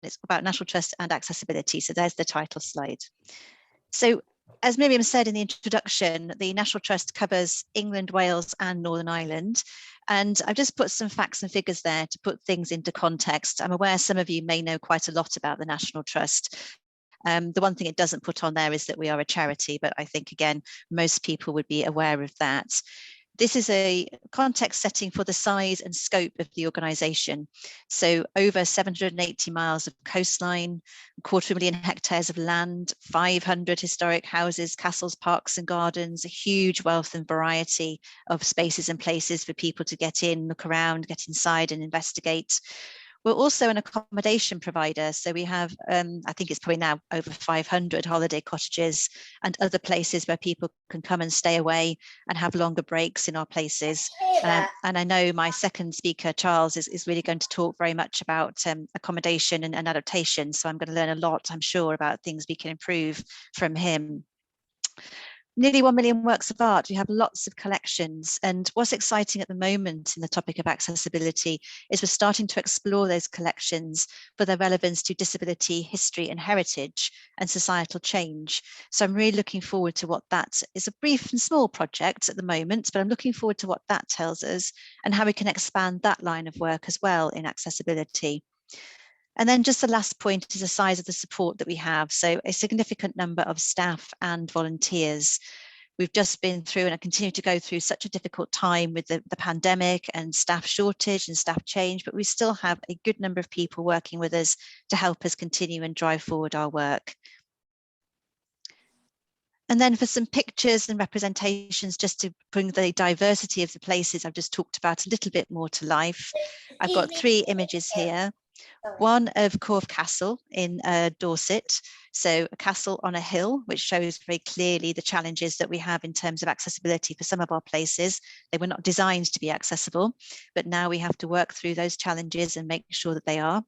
it's about National Trust and accessibility. So there's the title slide. So as Miriam said in the introduction, the National Trust covers England, Wales and Northern Ireland. And I've just put some facts and figures there to put things into context. I'm aware some of you may know quite a lot about the National Trust. The one thing it doesn't put on there is that we are a charity, but I think, again, most people would be aware of that. This is a context setting for the size and scope of the organisation. So over 780 miles of coastline, 250,000 hectares of land, 500 historic houses, castles, parks and gardens, a huge wealth and variety of spaces and places for people to get in, look around, get inside and investigate. We're also an accommodation provider. So we have, I think it's probably now over 500 holiday cottages and other places where people can come and stay away and have longer breaks in our places. And I know my second speaker, Charles, is really going to talk very much about accommodation and adaptation. So I'm going to learn a lot, I'm sure, about things we can improve from him. Nearly 1 million works of art. We have lots of collections. And what's exciting at the moment in the topic of accessibility is we're starting to explore those collections for their relevance to disability, history and heritage and societal change. So I'm really looking forward to what that is. A brief and small project at the moment, but I'm looking forward to what that tells us and how we can expand that line of work as well in accessibility. And then just the last point is the size of the support that we have. So a significant number of staff and volunteers. We've just been through and I continue to go through such a difficult time with the pandemic and staff shortage and staff change, but we still have a good number of people working with us to help us continue and drive forward our work. And then for some pictures and representations, just to bring the diversity of the places I've just talked about a little bit more to life. I've got 3 images here. One of Corfe Castle in Dorset, so a castle on a hill, which shows very clearly the challenges that we have in terms of accessibility for some of our places. They were not designed to be accessible, but now we have to work through those challenges and make sure that they are.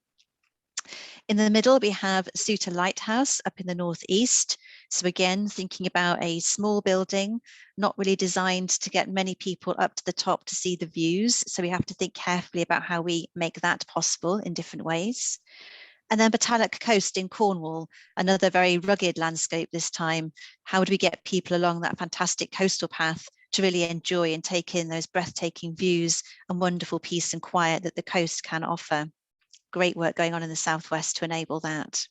In the middle, we have Suter Lighthouse up in the northeast. So again, thinking about a small building, not really designed to get many people up to the top to see the views. So we have to think carefully about how we make that possible in different ways. And then Batalac Coast in Cornwall, another very rugged landscape this time. How do we get people along that fantastic coastal path to really enjoy and take in those breathtaking views and wonderful peace and quiet that the coast can offer? Great work going on in the southwest to enable that.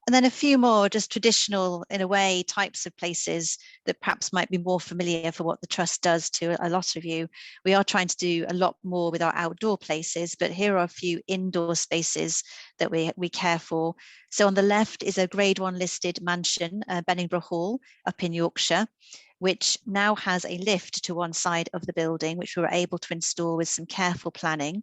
And then a few more just traditional, in a way, types of places that perhaps might be more familiar for what the Trust does to a lot of you. We are trying to do a lot more with our outdoor places, but here are a few indoor spaces that we care for. So on the left is a Grade 1 listed mansion, Benningborough Hall up in Yorkshire, which now has a lift to one side of the building, which we were able to install with some careful planning.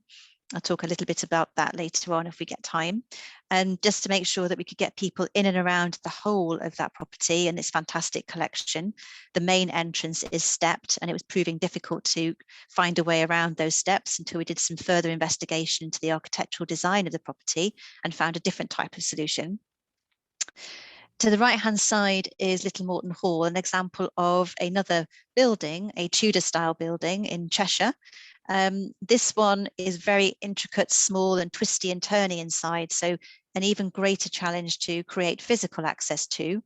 I'll talk a little bit about that later on if we get time. And just to make sure that we could get people in and around the whole of that property and its fantastic collection. The main entrance is stepped and it was proving difficult to find a way around those steps until we did some further investigation into the architectural design of the property and found a different type of solution. To the right-hand side is Little Morton Hall, an example of another building, a Tudor style building in Cheshire. This one is very intricate, small and twisty and turny inside, so an even greater challenge to create physical access to.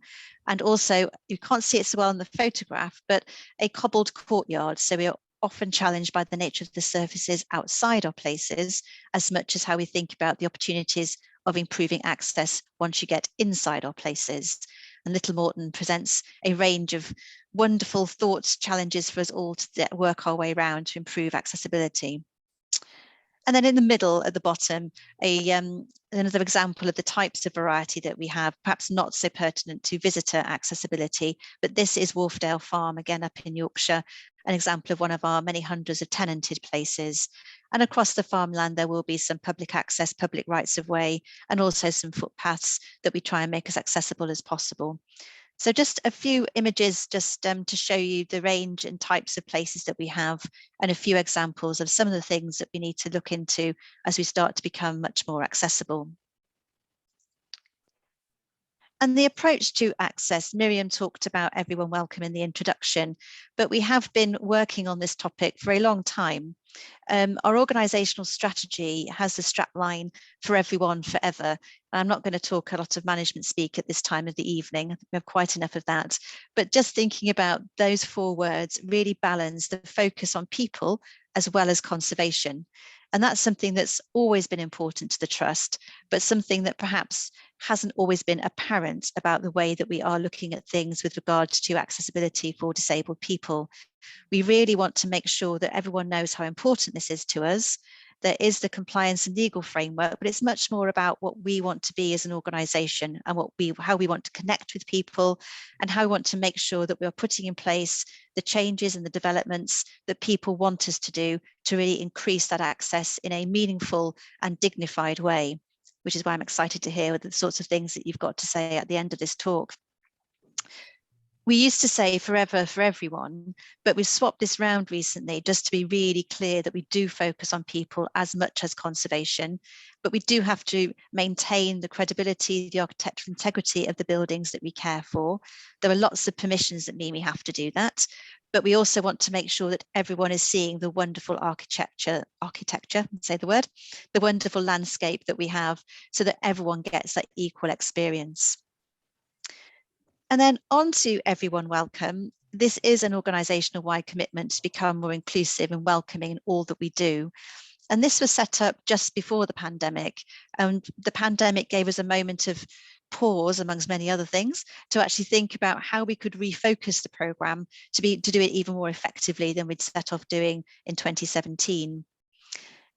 And also, you can't see it so well in the photograph, but a cobbled courtyard. So we are often challenged by the nature of the surfaces outside our places, as much as how we think about the opportunities of improving access once you get inside our places. And Little Morton presents a range of wonderful thoughts, challenges for us all to work our way around to improve accessibility. And then in the middle at the bottom, another example of the types of variety that we have, perhaps not so pertinent to visitor accessibility, but this is Wharfdale Farm, again up in Yorkshire, an example of one of our many hundreds of tenanted places. And across the farmland, there will be some public access, public rights of way, and also some footpaths that we try and make as accessible as possible. So just a few images just to show you the range and types of places that we have and a few examples of some of the things that we need to look into as we start to become much more accessible. And the approach to access, Miriam talked about everyone welcome in the introduction, but we have been working on this topic for a long time. Our organisational strategy has the strapline for everyone forever. I'm not going to talk a lot of management speak at this time of the evening. I think we have quite enough of that. But just thinking about those 4 words really balance the focus on people as well as conservation. And that's something that's always been important to the Trust, but something that perhaps hasn't always been apparent about the way that we are looking at things with regards to accessibility for disabled people. We really want to make sure that everyone knows how important this is to us. There is the compliance and legal framework, but it's much more about what we want to be as an organisation and how we want to connect with people and how we want to make sure that we are putting in place the changes and the developments that people want us to do to really increase that access in a meaningful and dignified way, which is why I'm excited to hear the sorts of things that you've got to say at the end of this talk. We used to say forever for everyone, but we've swapped this round recently just to be really clear that we do focus on people as much as conservation, but we do have to maintain the credibility, the architectural integrity of the buildings that we care for. There are lots of permissions that mean we have to do that, but we also want to make sure that everyone is seeing the wonderful architecture, say the word, the wonderful landscape that we have so that everyone gets that equal experience. And then on to everyone welcome. This is an organisational wide commitment to become more inclusive and welcoming in all that we do. And this was set up just before the pandemic. And the pandemic gave us a moment of pause, amongst many other things, to actually think about how we could refocus the programme to do it even more effectively than we'd set off doing in 2017.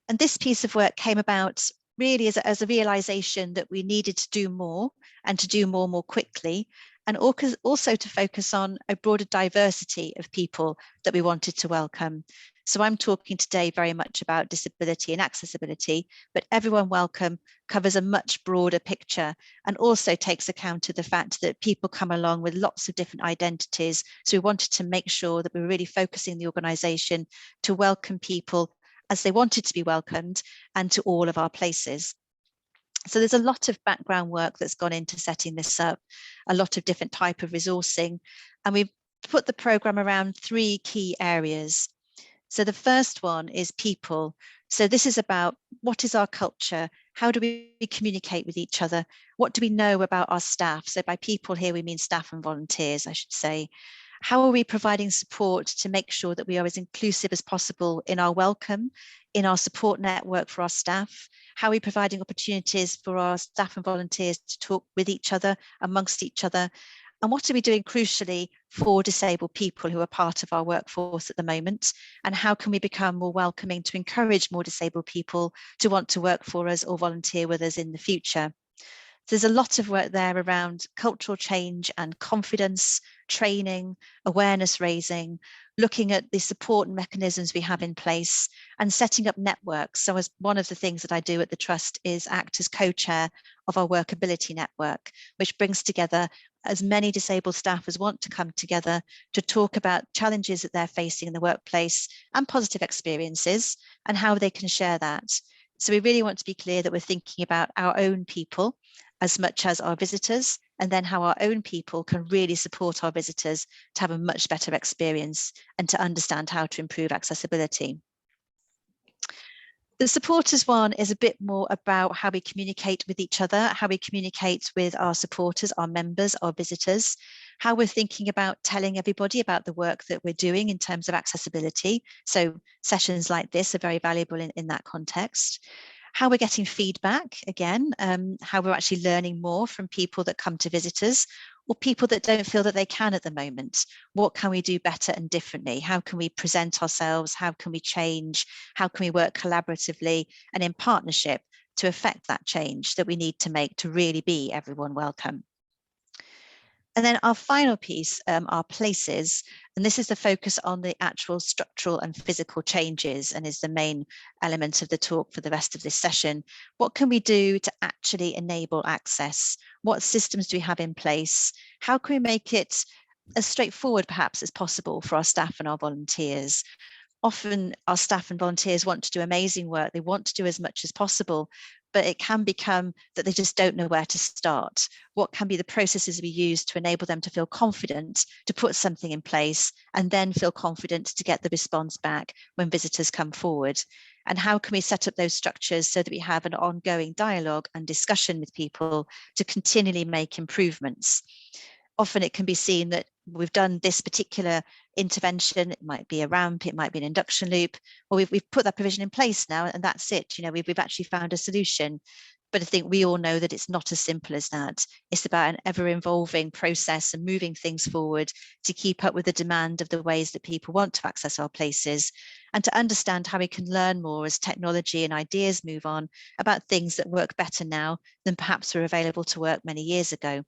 And this piece of work came about really as a realisation that we needed to do more and to do more quickly, and also to focus on a broader diversity of people that we wanted to welcome. So I'm talking today very much about disability and accessibility, but everyone welcome covers a much broader picture and also takes account of the fact that people come along with lots of different identities. So we wanted to make sure that we're really focusing the organisation to welcome people as they wanted to be welcomed and to all of our places. So there's a lot of background work that's gone into setting this up, a lot of different type of resourcing, and we've put the programme around 3 key areas. So the first one is people. So this is about what is our culture? How do we communicate with each other? What do we know about our staff? So by people here, we mean staff and volunteers, I should say. How are we providing support to make sure that we are as inclusive as possible in our welcome, in our support network for our staff? How are we providing opportunities for our staff and volunteers to talk with each other, amongst each other? And what are we doing crucially for disabled people who are part of our workforce at the moment? And how can we become more welcoming to encourage more disabled people to want to work for us or volunteer with us in the future? There's a lot of work there around cultural change and confidence, training, awareness raising, looking at the support mechanisms we have in place and setting up networks. So as one of the things that I do at the Trust is act as co-chair of our workability network, which brings together as many disabled staff as want to come together to talk about challenges that they're facing in the workplace and positive experiences and how they can share that. So we really want to be clear that we're thinking about our own people as much as our visitors, and then how our own people can really support our visitors to have a much better experience and to understand how to improve accessibility. The supporters one is a bit more about how we communicate with each other, how we communicate with our supporters, our members, our visitors, how we're thinking about telling everybody about the work that we're doing in terms of accessibility. So sessions like this are very valuable in that context. How we're getting feedback, again, how we're actually learning more from people that come to visit us or people that don't feel that they can at the moment. What can we do better and differently? How can we present ourselves? How can we change? How can we work collaboratively and in partnership to affect that change that we need to make to really be everyone welcome? And then our final piece are places, and this is the focus on the actual structural and physical changes and is the main element of the talk for the rest of this session. What can we do to actually enable access? What systems do we have in place? How can we make it as straightforward perhaps as possible for our staff and our volunteers? Often our staff and volunteers want to do amazing work. They want to do as much as possible, but it can become that they just don't know where to start. What can be the processes we use to enable them to feel confident to put something in place and then feel confident to get the response back when visitors come forward? And how can we set up those structures so that we have an ongoing dialogue and discussion with people to continually make improvements? Often it can be seen that we've done this particular intervention, it might be a ramp, it might be an induction loop, or we've put that provision in place now and that's it. You know, we've actually found a solution. But I think we all know that it's not as simple as that. It's about an ever-evolving process and moving things forward to keep up with the demand of the ways that people want to access our places, and to understand how we can learn more as technology and ideas move on about things that work better now than perhaps were available to work many years ago.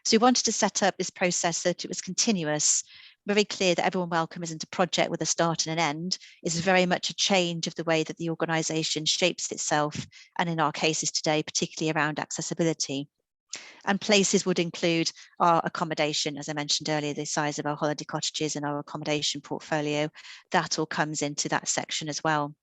So we wanted to set up this process so that it was continuous, very clear that Everyone Welcome isn't a project with a start and an end. It's very much a change of the way that the organisation shapes itself, and in our cases today, particularly around accessibility. And places would include our accommodation, as I mentioned earlier, the size of our holiday cottages and our accommodation portfolio. That all comes into that section as well.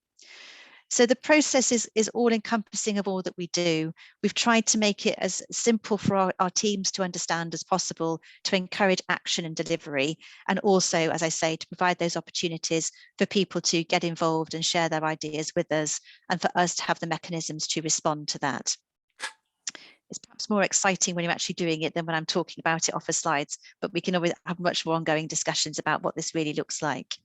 So the process is all encompassing of all that we do. We've tried to make it as simple for our teams to understand as possible, to encourage action and delivery, and also, as I say, to provide those opportunities for people to get involved and share their ideas with us, and for us to have the mechanisms to respond to that. It's perhaps more exciting when you're actually doing it than when I'm talking about it off of slides, but we can always have much more ongoing discussions about what this really looks like.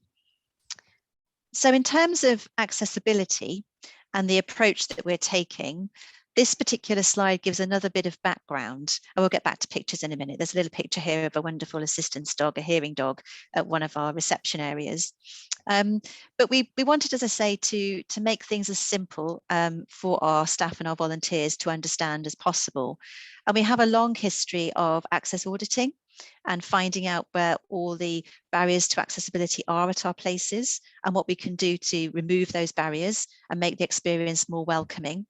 So in terms of accessibility and the approach that we're taking, this particular slide gives another bit of background. I will get back to pictures in a minute. There's a little picture here of a wonderful assistance dog, a hearing dog, at one of our reception areas. But we wanted, as I say, to make things as simple for our staff and our volunteers to understand as possible. And we have a long history of access auditing and finding out where all the barriers to accessibility are at our places and what we can do to remove those barriers and make the experience more welcoming.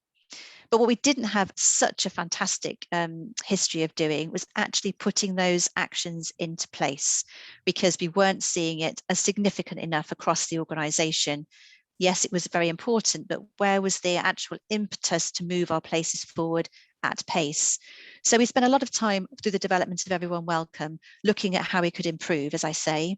But what we didn't have such a fantastic history of doing was actually putting those actions into place, because we weren't seeing it as significant enough across the organisation. Yes, it was very important, but where was the actual impetus to move our places forward at pace? So we spent a lot of time through the development of Everyone Welcome looking at how we could improve, as I say.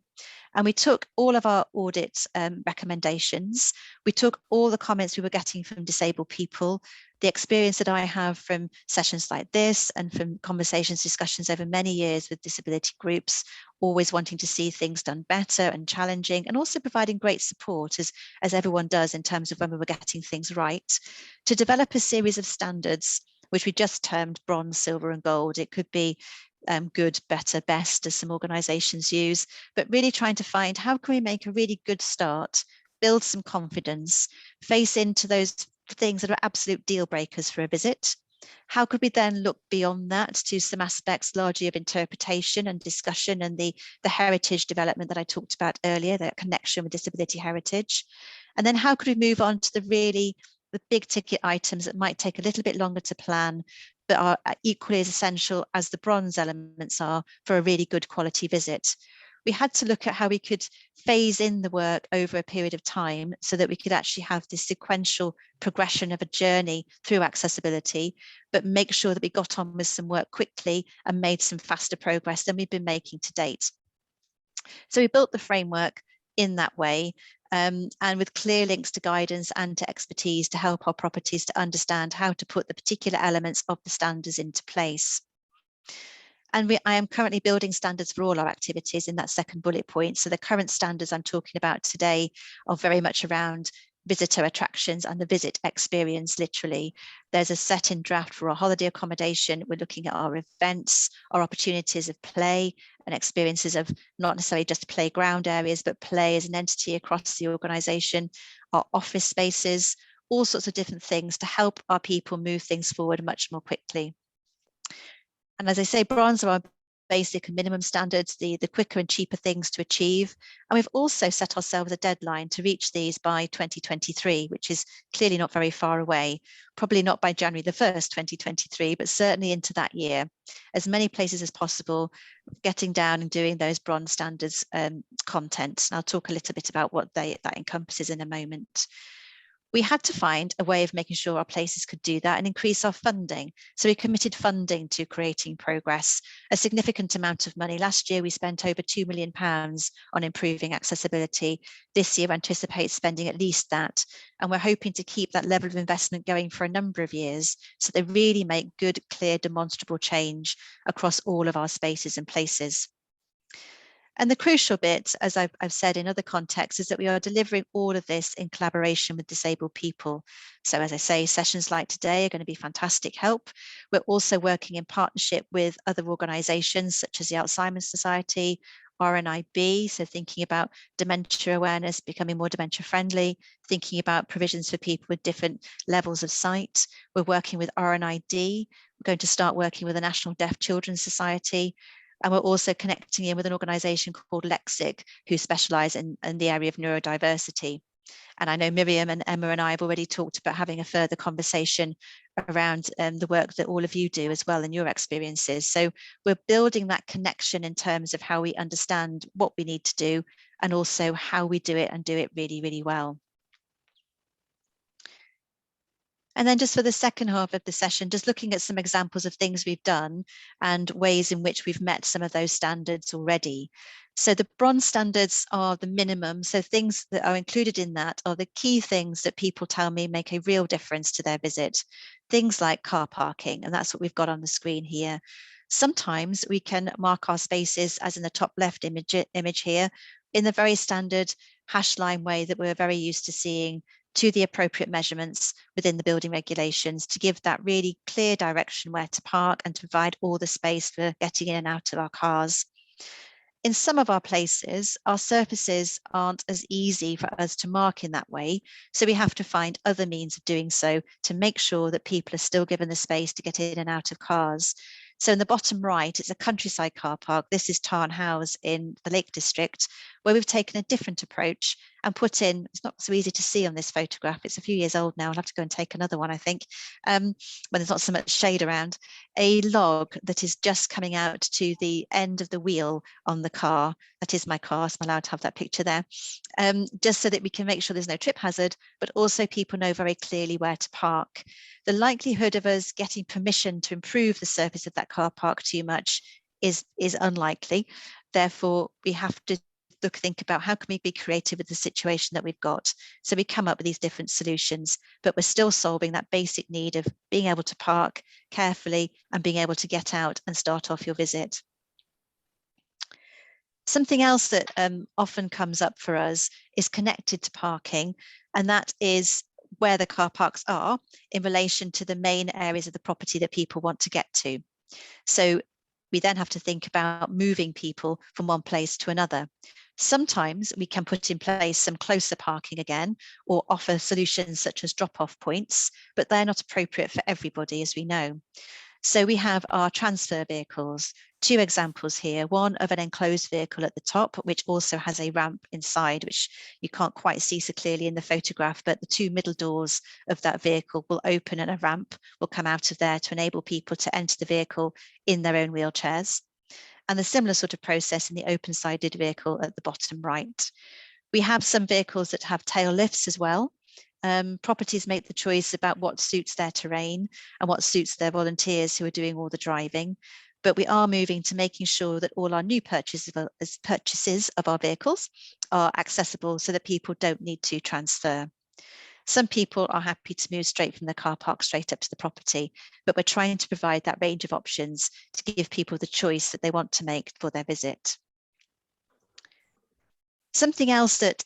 And we took all of our audit recommendations. We took all the comments we were getting from disabled people, the experience that I have from sessions like this and from conversations, discussions over many years with disability groups, always wanting to see things done better and challenging, and also providing great support, as everyone does in terms of when we were getting things right, to develop a series of standards, which we just termed bronze, silver and gold. It could be good, better, best, as some organisations use, but really trying to find how can we make a really good start, build some confidence, face into those things that are absolute deal breakers for a visit. How could we then look beyond that to some aspects largely of interpretation and discussion and the heritage development that I talked about earlier, that connection with disability heritage? And then how could we move on to the big ticket items that might take a little bit longer to plan, but are equally as essential as the bronze elements are for a really good quality visit? We had to look at how we could phase in the work over a period of time so that we could actually have this sequential progression of a journey through accessibility, but make sure that we got on with some work quickly and made some faster progress than we've been making to date. So we built the framework in that way, and with clear links to guidance and to expertise to help our properties to understand how to put the particular elements of the standards into place. And I am currently building standards for all our activities in that second bullet point. So the current standards I'm talking about today are very much around visitor attractions and the visit experience, literally. There's a set in draft for our holiday accommodation. We're looking at our events, our opportunities of play and experiences of not necessarily just playground areas, but play as an entity across the organisation, our office spaces, all sorts of different things to help our people move things forward much more quickly. And as I say, bronze are our basic and minimum standards, the quicker and cheaper things to achieve. And we've also set ourselves a deadline to reach these by 2023, which is clearly not very far away, probably not by January the 1st, 2023, but certainly into that year. As many places as possible, getting down and doing those bronze standards content. And I'll talk a little bit about what that encompasses in a moment. We had to find a way of making sure our places could do that and increase our funding. So we committed funding to creating progress, a significant amount of money. Last year, we spent over £2 million on improving accessibility. This year, we anticipate spending at least that. And we're hoping to keep that level of investment going for a number of years so they really make good, clear, demonstrable change across all of our spaces and places. And the crucial bit, as I've said in other contexts, is that we are delivering all of this in collaboration with disabled people. So as I say, sessions like today are going to be fantastic help. We're also working in partnership with other organisations such as the Alzheimer's Society, RNIB, so thinking about dementia awareness, becoming more dementia friendly, thinking about provisions for people with different levels of sight. We're working with RNID. We're going to start working with the National Deaf Children's Society. And we're also connecting in with an organisation called Lexic, who specialise in the area of neurodiversity. And I know Miriam and Emma and I have already talked about having a further conversation around the work that all of you do as well in your experiences. So we're building that connection in terms of how we understand what we need to do and also how we do it and do it really, really well. And then just for the second half of the session, just looking at some examples of things we've done and ways in which we've met some of those standards already. So the bronze standards are the minimum. So things that are included in that are the key things that people tell me make a real difference to their visit. Things like car parking, and that's what we've got on the screen here. Sometimes we can mark our spaces, as in the top left image here, in the very standard hash line way that we're very used to seeing, to the appropriate measurements within the building regulations to give that really clear direction where to park and to provide all the space for getting in and out of our cars. In some of our places, our surfaces aren't as easy for us to mark in that way, so we have to find other means of doing so to make sure that people are still given the space to get in and out of cars. So in the bottom right, it's a countryside car park. This is Tarn House in the Lake District, where we've taken a different approach and put in, it's not so easy to see on this photograph, it's a few years old now, I'll have to go and take another one, I think, when there's not so much shade around, a log that is just coming out to the end of the wheel on the car. That is my car, so I'm allowed to have that picture there, just so that we can make sure there's no trip hazard, but also people know very clearly where to park. The likelihood of us getting permission to improve the surface of that car park too much is unlikely. Therefore, we have to think about how can we be creative with the situation that we've got. So we come up with these different solutions, but we're still solving that basic need of being able to park carefully and being able to get out and start off your visit. Something else that often comes up for us is connected to parking, and that is where the car parks are in relation to the main areas of the property that people want to get to. So we then have to think about moving people from one place to another. Sometimes we can put in place some closer parking again, or offer solutions such as drop-off points, but they're not appropriate for everybody, as we know. So we have our transfer vehicles, two examples here, one of an enclosed vehicle at the top, which also has a ramp inside, which you can't quite see so clearly in the photograph, but the two middle doors of that vehicle will open and a ramp will come out of there to enable people to enter the vehicle in their own wheelchairs. And the similar sort of process in the open-sided vehicle at the bottom right. We have some vehicles that have tail lifts as well. Properties make the choice about what suits their terrain and what suits their volunteers who are doing all the driving. But we are moving to making sure that all our new purchases of our vehicles are accessible so that people don't need to transfer. Some people are happy to move straight from the car park straight up to the property, but we're trying to provide that range of options to give people the choice that they want to make for their visit. Something else that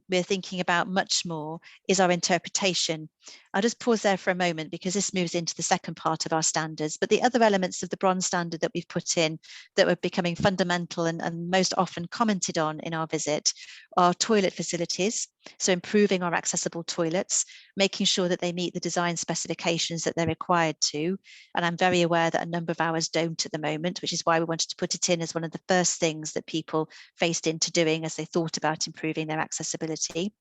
we're thinking about much more is our interpretation. I'll just pause there for a moment because this moves into the second part of our standards, but the other elements of the bronze standard that we've put in that are becoming fundamental and most often commented on in our visit are toilet facilities. So improving our accessible toilets, making sure that they meet the design specifications that they're required to. And I'm very aware that a number of ours don't at the moment, which is why we wanted to put it in as one of the first things that people faced into doing as they thought about improving their accessibility.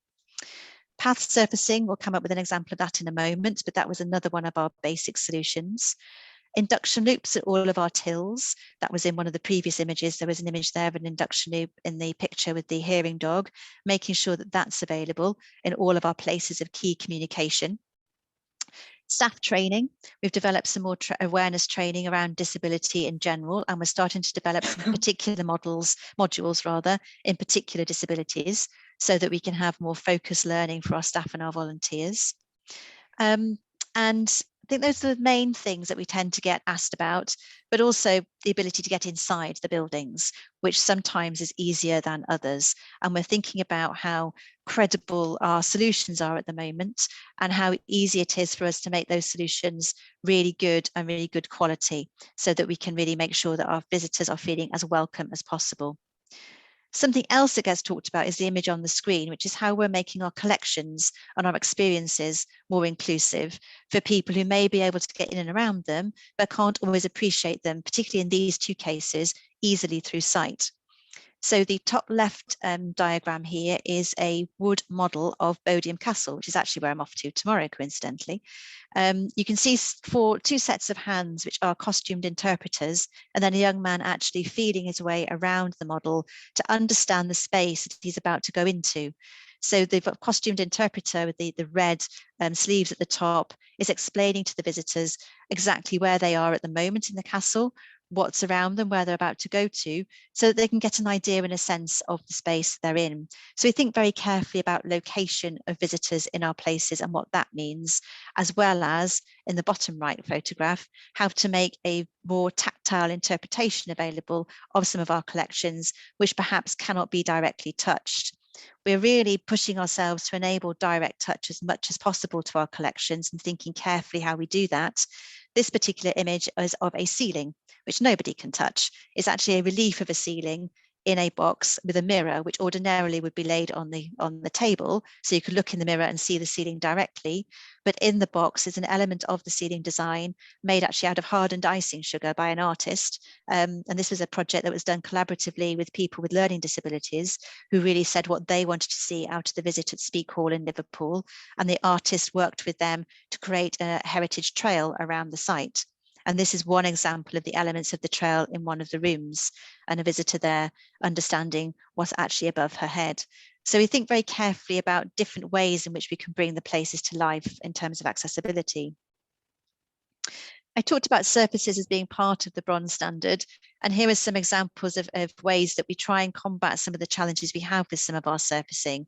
Path surfacing, we'll come up with an example of that in a moment, but that was another one of our basic solutions. Induction loops at all of our tills. That was in one of the previous images. There was an image there of an induction loop in the picture with the hearing dog, making sure that that's available in all of our places of key communication. Staff training, we've developed some more awareness training around disability in general, and we're starting to develop some particular modules in particular disabilities, so that we can have more focused learning for our staff and our volunteers. And I think those are the main things that we tend to get asked about, but also the ability to get inside the buildings, which sometimes is easier than others. And we're thinking about how credible our solutions are at the moment, and how easy it is for us to make those solutions really good and really good quality, so that we can really make sure that our visitors are feeling as welcome as possible. Something else that gets talked about is the image on the screen, which is how we're making our collections and our experiences more inclusive for people who may be able to get in and around them, but can't always appreciate them, particularly in these two cases, easily through sight. So the top left diagram here is a wood model of Bodiam Castle, which is actually where I'm off to tomorrow, coincidentally. You can see two sets of hands, which are costumed interpreters, and then a young man actually feeling his way around the model to understand the space that he's about to go into. So the costumed interpreter with the red sleeves at the top is explaining to the visitors exactly where they are at the moment in the castle, what's around them, where they're about to go to, so that they can get an idea and a sense of the space they're in. So we think very carefully about location of visitors in our places and what that means, as well as in the bottom right photograph, how to make a more tactile interpretation available of some of our collections, which perhaps cannot be directly touched. We're really pushing ourselves to enable direct touch as much as possible to our collections, and thinking carefully how we do that. This particular image is of a ceiling, which nobody can touch. It's actually a relief of a ceiling in a box with a mirror, which ordinarily would be laid on the table, so you could look in the mirror and see the ceiling directly. But in the box is an element of the ceiling design made actually out of hardened icing sugar by an artist. And this was a project that was done collaboratively with people with learning disabilities, who really said what they wanted to see out of the visit at Speak Hall in Liverpool. And the artist worked with them to create a heritage trail around the site. And this is one example of the elements of the trail in one of the rooms, and a visitor there understanding what's actually above her head. So we think very carefully about different ways in which we can bring the places to life in terms of accessibility. I talked about surfaces as being part of the bronze standard, and here are some examples of ways that we try and combat some of the challenges we have with some of our surfacing.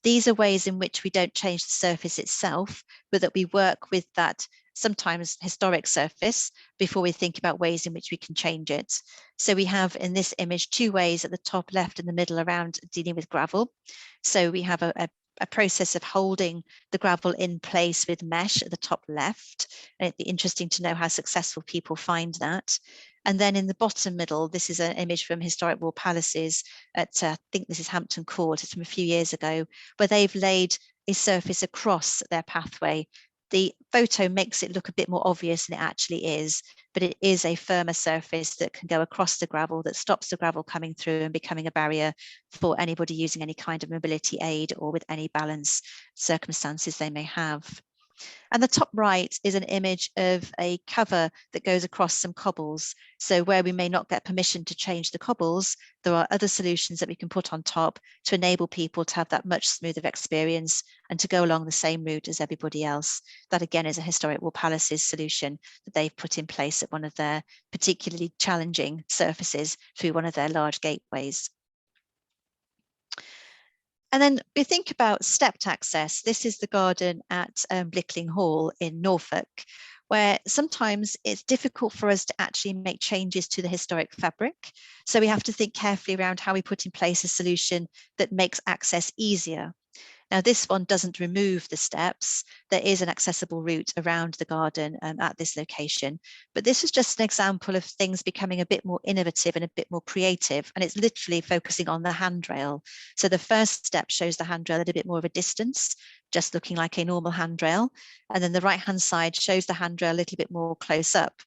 These are ways in which we don't change the surface itself, but that we work with that sometimes historic surface before we think about ways in which we can change it. So we have in this image two ways at the top left and the middle around dealing with gravel. So we have a process of holding the gravel in place with mesh at the top left. And it'd be interesting to know how successful people find that. And then in the bottom middle, this is an image from Historic Wall Palaces at, I think this is Hampton Court, it's from a few years ago, where they've laid a surface across their pathway. The photo makes it look a bit more obvious than it actually is, but it is a firmer surface that can go across the gravel, that stops the gravel coming through and becoming a barrier for anybody using any kind of mobility aid or with any balance circumstances they may have. And the top right is an image of a cover that goes across some cobbles. So where we may not get permission to change the cobbles, there are other solutions that we can put on top to enable people to have that much smoother experience and to go along the same route as everybody else. That again is a Historic Wall Palaces solution that they've put in place at one of their particularly challenging surfaces through one of their large gateways. And then we think about stepped access. This is the garden at Blickling Hall in Norfolk, where sometimes it's difficult for us to actually make changes to the historic fabric. So we have to think carefully around how we put in place a solution that makes access easier. Now, this one doesn't remove the steps. There is an accessible route around the garden at this location, but this is just an example of things becoming a bit more innovative and a bit more creative, and it's literally focusing on the handrail. So the first step shows the handrail at a bit more of a distance, just looking like a normal handrail, and then the right-hand side shows the handrail a little bit more close up.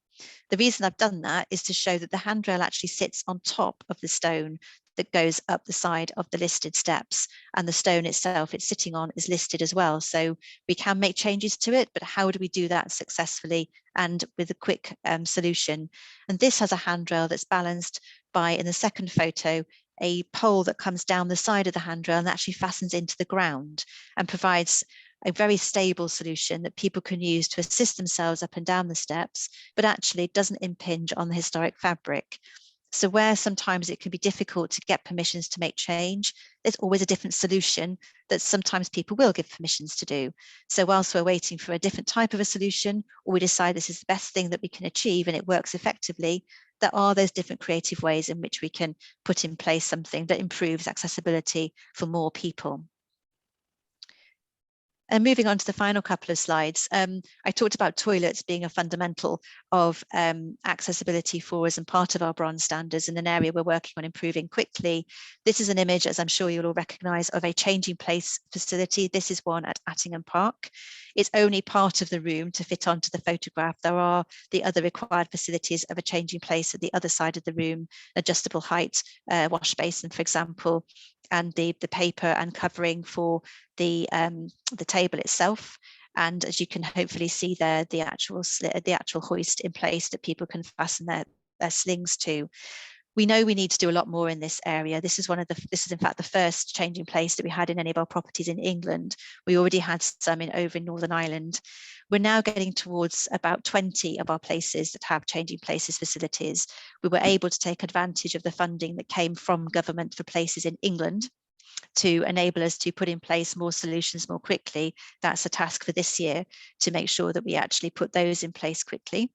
The reason I've done that is to show that the handrail actually sits on top of the stone. that goes up the side of the listed steps, and the stone itself it's sitting on is listed as well. So we can make changes to it, but how do we do that successfully and with a quick solution? And this has a handrail that's balanced by, in the second photo, a pole that comes down the side of the handrail and actually fastens into the ground and provides a very stable solution that people can use to assist themselves up and down the steps, but actually doesn't impinge on the historic fabric. So where sometimes it can be difficult to get permissions to make change, there's always a different solution that sometimes people will give permissions to do. So whilst we're waiting for a different type of a solution, or we decide this is the best thing that we can achieve and it works effectively, there are those different creative ways in which we can put in place something that improves accessibility for more people. And moving on to the final couple of slides, I talked about toilets being a fundamental of accessibility for us and part of our bronze standards in an area we're working on improving quickly. This is an image, as I'm sure you'll all recognise, of a changing place facility. This is one at Attingham Park. It's only part of the room to fit onto the photograph. There are the other required facilities of a changing place at the other side of the room, adjustable height wash basin, for example, and the paper and covering for the table itself. And as you can hopefully see there, the actual hoist in place that people can fasten their slings to. We know we need to do a lot more in this area. This is in fact the first changing place that we had in any of our properties in England. We already had some over in Northern Ireland. We're now getting towards about 20 of our places that have changing places facilities. We were able to take advantage of the funding that came from government for places in England to enable us to put in place more solutions more quickly. That's a task for this year, to make sure that we actually put those in place quickly.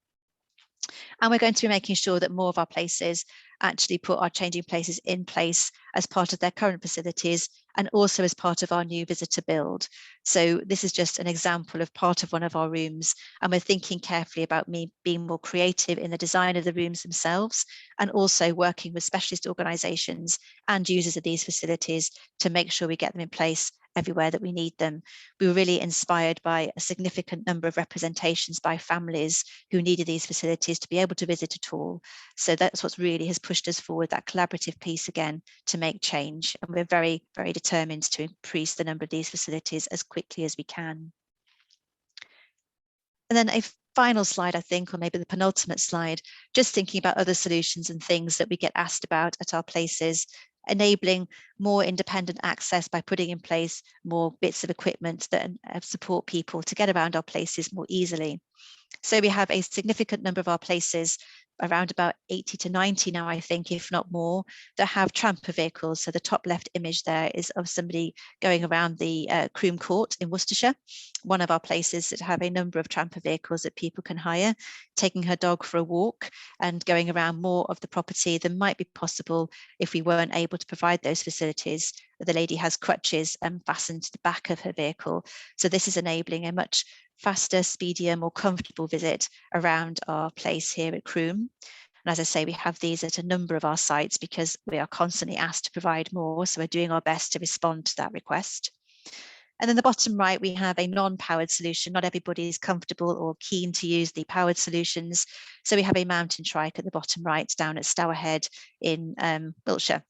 And we're going to be making sure that more of our places actually put our changing places in place as part of their current facilities and also as part of our new visitor build. So this is just an example of part of one of our rooms, and we're thinking carefully about being more creative in the design of the rooms themselves, and also working with specialist organisations and users of these facilities to make sure we get them in place everywhere that we need them. We were really inspired by a significant number of representations by families who needed these facilities to be able to visit at all. So that's what's really has pushed us forward, that collaborative piece again, to make change. And we're very, very determined to increase the number of these facilities as quickly as we can. And then a final slide, I think, or maybe the penultimate slide, just thinking about other solutions and things that we get asked about at our places, enabling more independent access by putting in place more bits of equipment that support people to get around our places more easily. So we have a significant number of our places, around about 80 to 90 now, I think, if not more, that have tramper vehicles. So the top left image there is of somebody going around the Croom Court in Worcestershire, one of our places that have a number of tramper vehicles that people can hire, taking her dog for a walk and going around more of the property than might be possible if we weren't able to provide those facilities. The lady has crutches fastened to the back of her vehicle. So this is enabling a much faster, speedier, more comfortable visit around our place here at Croom. And as I say, we have these at a number of our sites because we are constantly asked to provide more. So we're doing our best to respond to that request. And then the bottom right, we have a non-powered solution. Not everybody is comfortable or keen to use the powered solutions. So we have a mountain trike at the bottom right down at Stourhead in Wiltshire,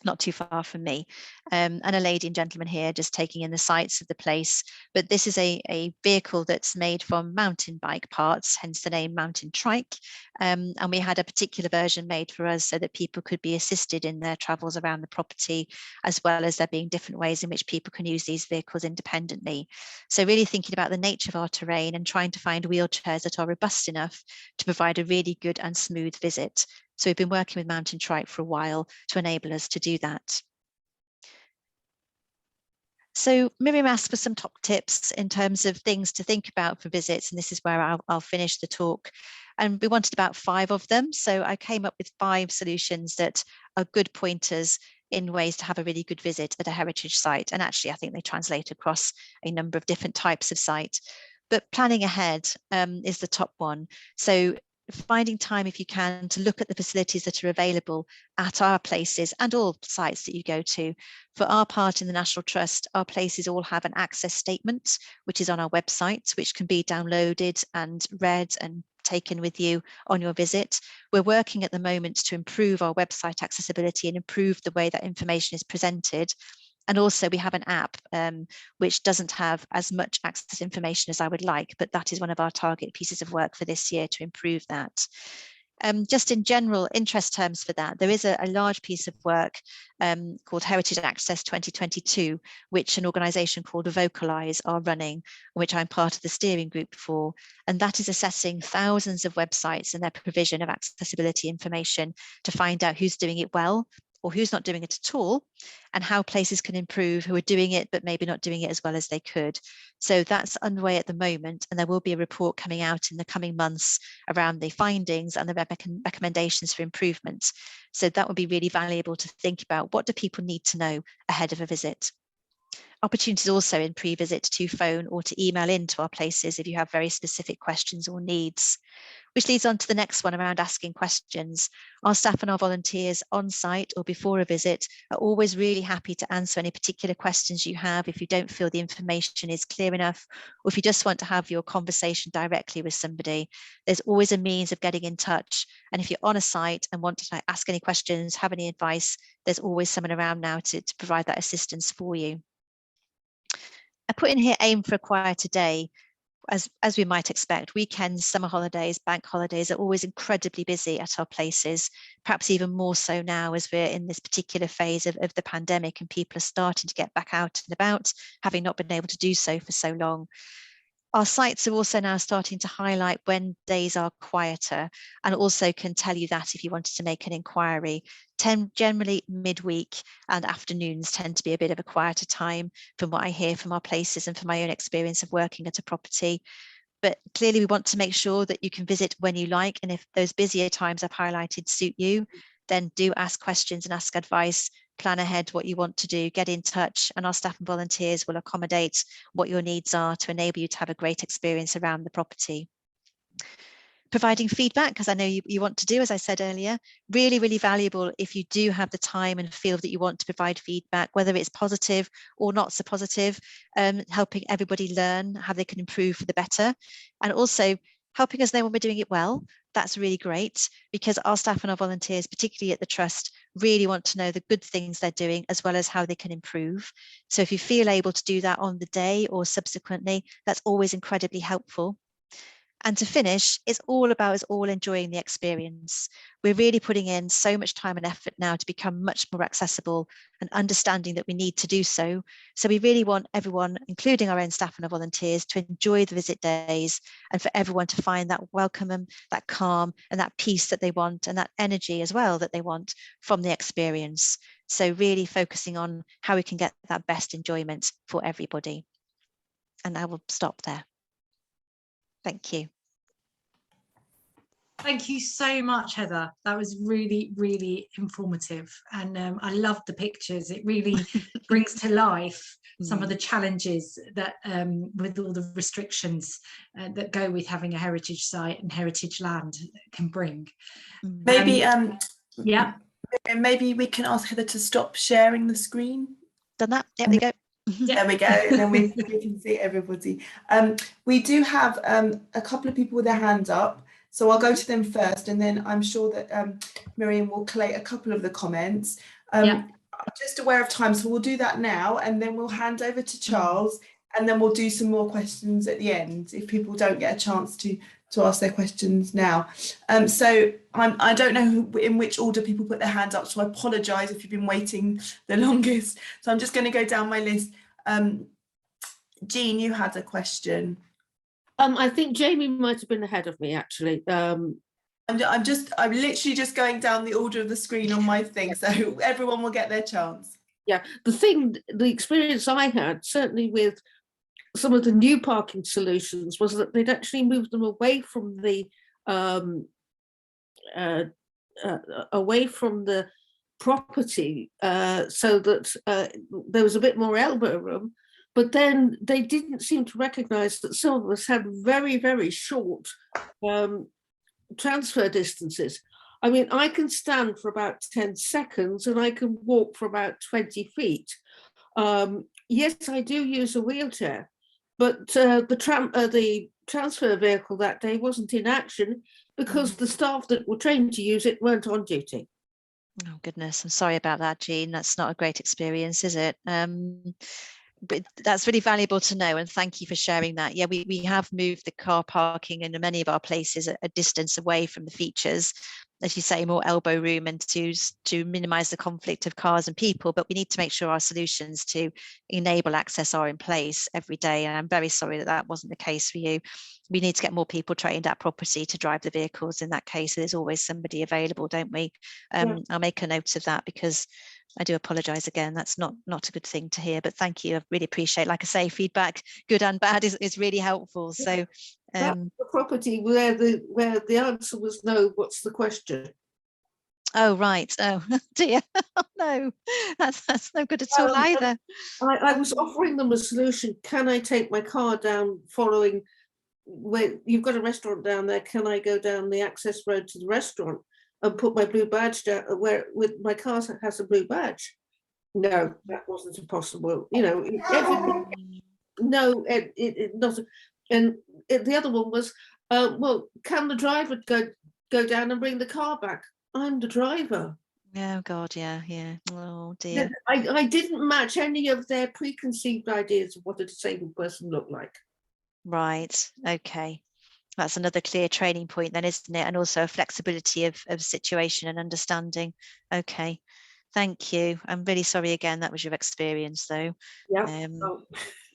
not too far from me, and a lady and gentleman here just taking in the sights of the place. But this is a vehicle that's made from mountain bike parts, hence the name mountain trike. And we had a particular version made for us so that people could be assisted in their travels around the property, as well as there being different ways in which people can use these vehicles independently. So really thinking about the nature of our terrain and trying to find wheelchairs that are robust enough to provide a really good and smooth visit. So we've been working with Mountain Trike for a while to enable us to do that. So Miriam asked for some top tips in terms of things to think about for visits, and this is where I'll finish the talk. And we wanted about 5 of them. So I came up with 5 solutions that are good pointers in ways to have a really good visit at a heritage site. And actually, I think they translate across a number of different types of site. But planning ahead is the top one. So finding time, if you can, to look at the facilities that are available at our places and all sites that you go to. For our part in the National Trust, our places all have an access statement, which is on our website, which can be downloaded and read and taken with you on your visit. We're working at the moment to improve our website accessibility and improve the way that information is presented. And also we have an app which doesn't have as much access information as I would like, but that is one of our target pieces of work for this year to improve that. Just in general interest terms for that, there is a large piece of work called Heritage Access 2022, which an organisation called Vocalise are running, which I'm part of the steering group for. And that is assessing thousands of websites and their provision of accessibility information to find out who's doing it well or who's not doing it at all, and how places can improve who are doing it but maybe not doing it as well as they could. So that's underway at the moment, and there will be a report coming out in the coming months around the findings and the recommendations for improvement. So that would be really valuable to think about, what do people need to know ahead of a visit? Opportunities also in pre-visit to phone or to email into our places if you have very specific questions or needs. Which leads on to the next one around asking questions. Our staff and our volunteers on site or before a visit are always really happy to answer any particular questions you have if you don't feel the information is clear enough, or if you just want to have your conversation directly with somebody. There's always a means of getting in touch. And if you're on a site and want to ask any questions, have any advice, there's always someone around now to provide that assistance for you. I put in here aim for a quieter day. As we might expect, weekends, summer holidays, bank holidays are always incredibly busy at our places, perhaps even more so now as we're in this particular phase of the pandemic and people are starting to get back out and about, having not been able to do so for so long. Our sites are also now starting to highlight when days are quieter, and also can tell you that if you wanted to make an inquiry. Generally midweek and afternoons tend to be a bit of a quieter time from what I hear from our places and from my own experience of working at a property. But clearly we want to make sure that you can visit when you like, and if those busier times I've highlighted suit you, then do ask questions and ask advice. Plan ahead what you want to do, get in touch, and our staff and volunteers will accommodate what your needs are to enable you to have a great experience around the property. Providing feedback, as I know you want to do, as I said earlier, really, really valuable if you do have the time and feel that you want to provide feedback, whether it's positive or not so positive, helping everybody learn how they can improve for the better, and also helping us know when we're doing it well. That's really great, because our staff and our volunteers, particularly at the Trust, really want to know the good things they're doing as well as how they can improve. So if you feel able to do that on the day or subsequently, that's always incredibly helpful. And to finish, it's all about us all enjoying the experience. We're really putting in so much time and effort now to become much more accessible, and understanding that we need to do so. So we really want everyone, including our own staff and our volunteers, to enjoy the visit days, and for everyone to find that welcome and that calm and that peace that they want, and that energy as well that they want from the experience. So really focusing on how we can get that best enjoyment for everybody. And I will stop there. Thank you. Thank you so much, Heather. That was really, really informative. And I loved the pictures. It really brings to life some of the challenges that with all the restrictions that go with having a heritage site and heritage land can bring. Maybe, yeah. Maybe we can ask Heather to stop sharing the screen. Done that? There we go. There we go, and then we can see everybody. We do have a couple of people with their hands up, so I'll go to them first, and then I'm sure that Miriam will collate a couple of the comments. I'm just aware of time, so we'll do that now, and then we'll hand over to Charles, and then we'll do some more questions at the end if people don't get a chance to ask their questions now. So I don't know in which order people put their hands up, so I apologise if you've been waiting the longest. So I'm just going to go down my list. Jean, you had a question. I think Jamie might have been ahead of me, actually. I'm literally just going down the order of the screen on my thing, so everyone will get their chance. Yeah, the experience I had, certainly with some of the new parking solutions, was that they'd actually moved them away from the property, so that there was a bit more elbow room. But then they didn't seem to recognise that some of us had very, very short transfer distances. I mean, I can stand for about 10 seconds and I can walk for about 20 feet. Yes, I do use a wheelchair, but the transfer vehicle that day wasn't in action because the staff that were trained to use it weren't on duty. Oh goodness, I'm sorry about that, Jean. That's not a great experience, is it? But that's really valuable to know, and thank you for sharing that. Yeah, we have moved the car parking in many of our places a distance away from the features, as you say, more elbow room, and to minimize the conflict of cars and people. But we need to make sure our solutions to enable access are in place every day, and I'm very sorry that that wasn't the case for you. We need to get more people trained at property to drive the vehicles. In that case, there's always somebody available, don't we? I'll make a note of that, because I do apologise again. That's not a good thing to hear, but thank you. I really appreciate, like I say, feedback, good and bad, is really helpful. So that's the property where the answer was no. What's the question? Oh right. Oh dear. Oh, no, that's no good at all either. I was offering them a solution. Can I take my car down following where you've got a restaurant down there? Can I go down the access road to the restaurant and put my blue badge down where with my car has a blue badge? No, that wasn't possible. You know, no, it not. And the other one was, well, can the driver go down and bring the car back? I'm the driver. Oh God, yeah. Oh dear. I didn't match any of their preconceived ideas of what a disabled person looked like. Right. Okay. That's another clear training point then, isn't it? And also a flexibility of situation and understanding. Okay. Thank you. I'm really sorry again, that was your experience though. Yeah.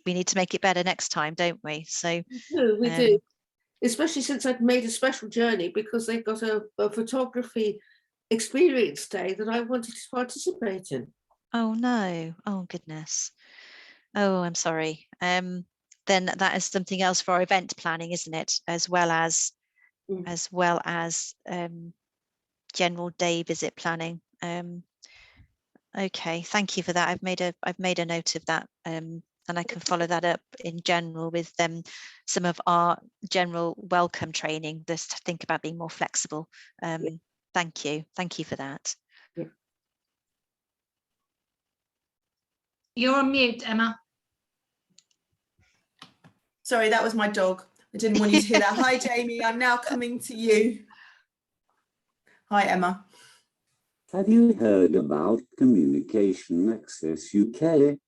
We need to make it better next time, don't we? So we do. Especially since I'd made a special journey because they've got a photography experience day that I wanted to participate in. Oh no. Oh goodness. Oh, I'm sorry. Then that is something else for our event planning, isn't it? As well as general day visit planning. Okay, thank you for that. I've made a note of that, and I can follow that up in general with some of our general welcome training. Just to think about being more flexible. Thank you for that. Yeah. You're on mute, Emma. Sorry, that was my dog. I didn't want you to hear that. Hi, Jamie. I'm now coming to you. Hi, Emma. Have you heard about Communication Access UK?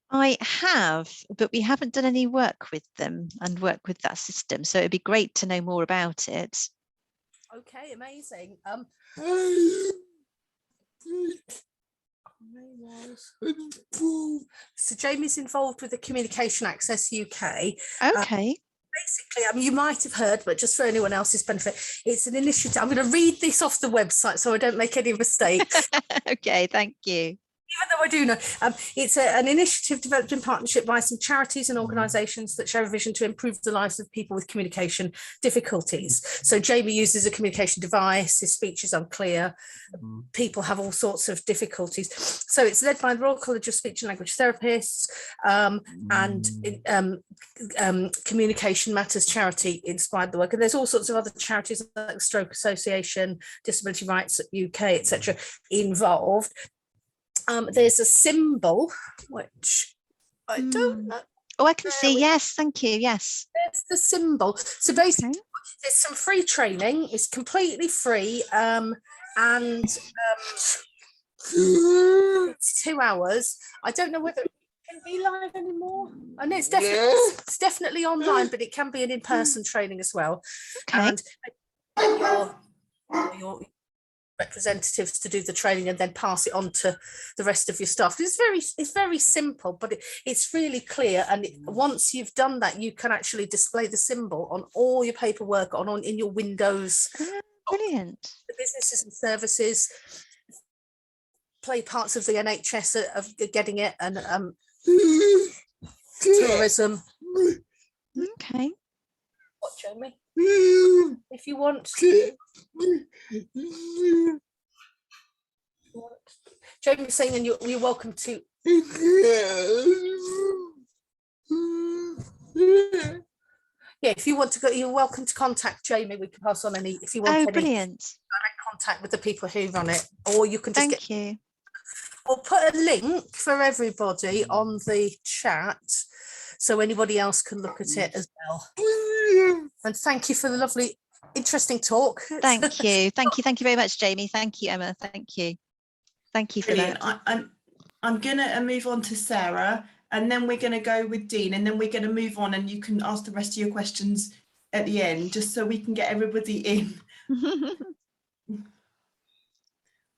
I have, but we haven't done any work with them and work with that system. So it'd be great to know more about it. Okay, amazing. So Jamie's involved with the Communication Access UK. Okay. Basically, I mean, you might have heard, but just for anyone else's benefit, it's an initiative. I'm going to read this off the website so I don't make any mistakes. Okay, thank you. Even though I do know, it's an initiative developed in partnership by some charities and organisations that share a vision to improve the lives of people with communication difficulties. So Jamie uses a communication device, his speech is unclear, people have all sorts of difficulties. So it's led by the Royal College of Speech and Language Therapists and Communication Matters charity inspired the work. And there's all sorts of other charities like Stroke Association, Disability Rights UK, etc. involved. There's a symbol, which I don't know. Oh, I can see. Yes, thank you. Yes. There's the symbol. So basically, there's some free training. It's completely free. And it's 2 hours. I don't know whether it can be live anymore. I know it's definitely online, but it can be an in-person training as well. Okay. And your representatives to do the training and then pass it on to the rest of your staff. It's very simple, but it's really clear. And once you've done that, you can actually display the symbol on all your paperwork in your windows. Brilliant. The businesses and services play parts of the NHS of getting it, and tourism. Okay. What, Jamie? If you want. Jamie's saying, and you're welcome to. Yeah, if you want to go, you're welcome to contact Jamie. We can pass on any, if you want Oh, any brilliant. direct contact with the people who run it, or you can just Thank you. I'll put a link for everybody on the chat so anybody else can look at it as well. And thank you for the lovely, interesting talk. Thank you. Thank you. Thank you very much, Jamie. Thank you, Emma. Thank you. Thank you for Brilliant. that. I'm gonna move on to Sarah, and then we're gonna go with Dean, and then we're gonna move on, and you can ask the rest of your questions at the end, just so we can get everybody in.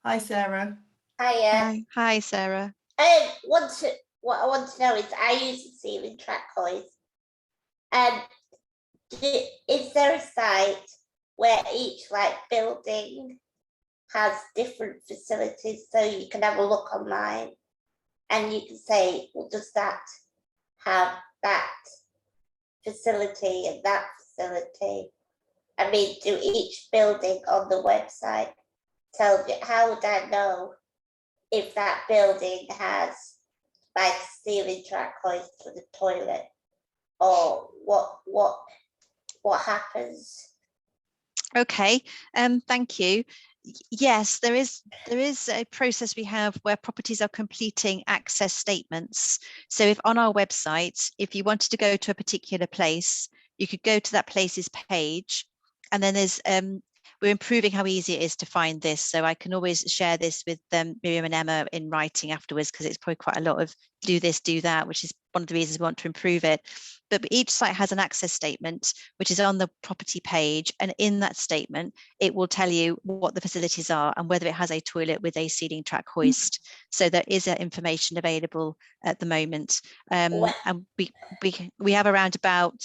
Hi, Sarah. Hiya. Hi, Sarah. What I want to know is, I use the ceiling track hoist, and is there a site where each building has different facilities, so you can have a look online and you can say, well, does that have that facility and that facility? I mean, do each building on the website tell you? How would I know if that building has ceiling track hoist for the toilet, or what happens? Okay. Thank you. Yes, there is a process we have where properties are completing access statements. So if on our website, if you wanted to go to a particular place, you could go to that place's page, and then there's we're improving how easy it is to find this. So I can always share this with Miriam and Emma in writing afterwards, because it's probably quite a lot of do this, do that, which is one of the reasons we want to improve it. But each site has an access statement, which is on the property page. And in that statement, it will tell you what the facilities are and whether it has a toilet with a ceiling track hoist. So there is information available at the moment. And we have around about,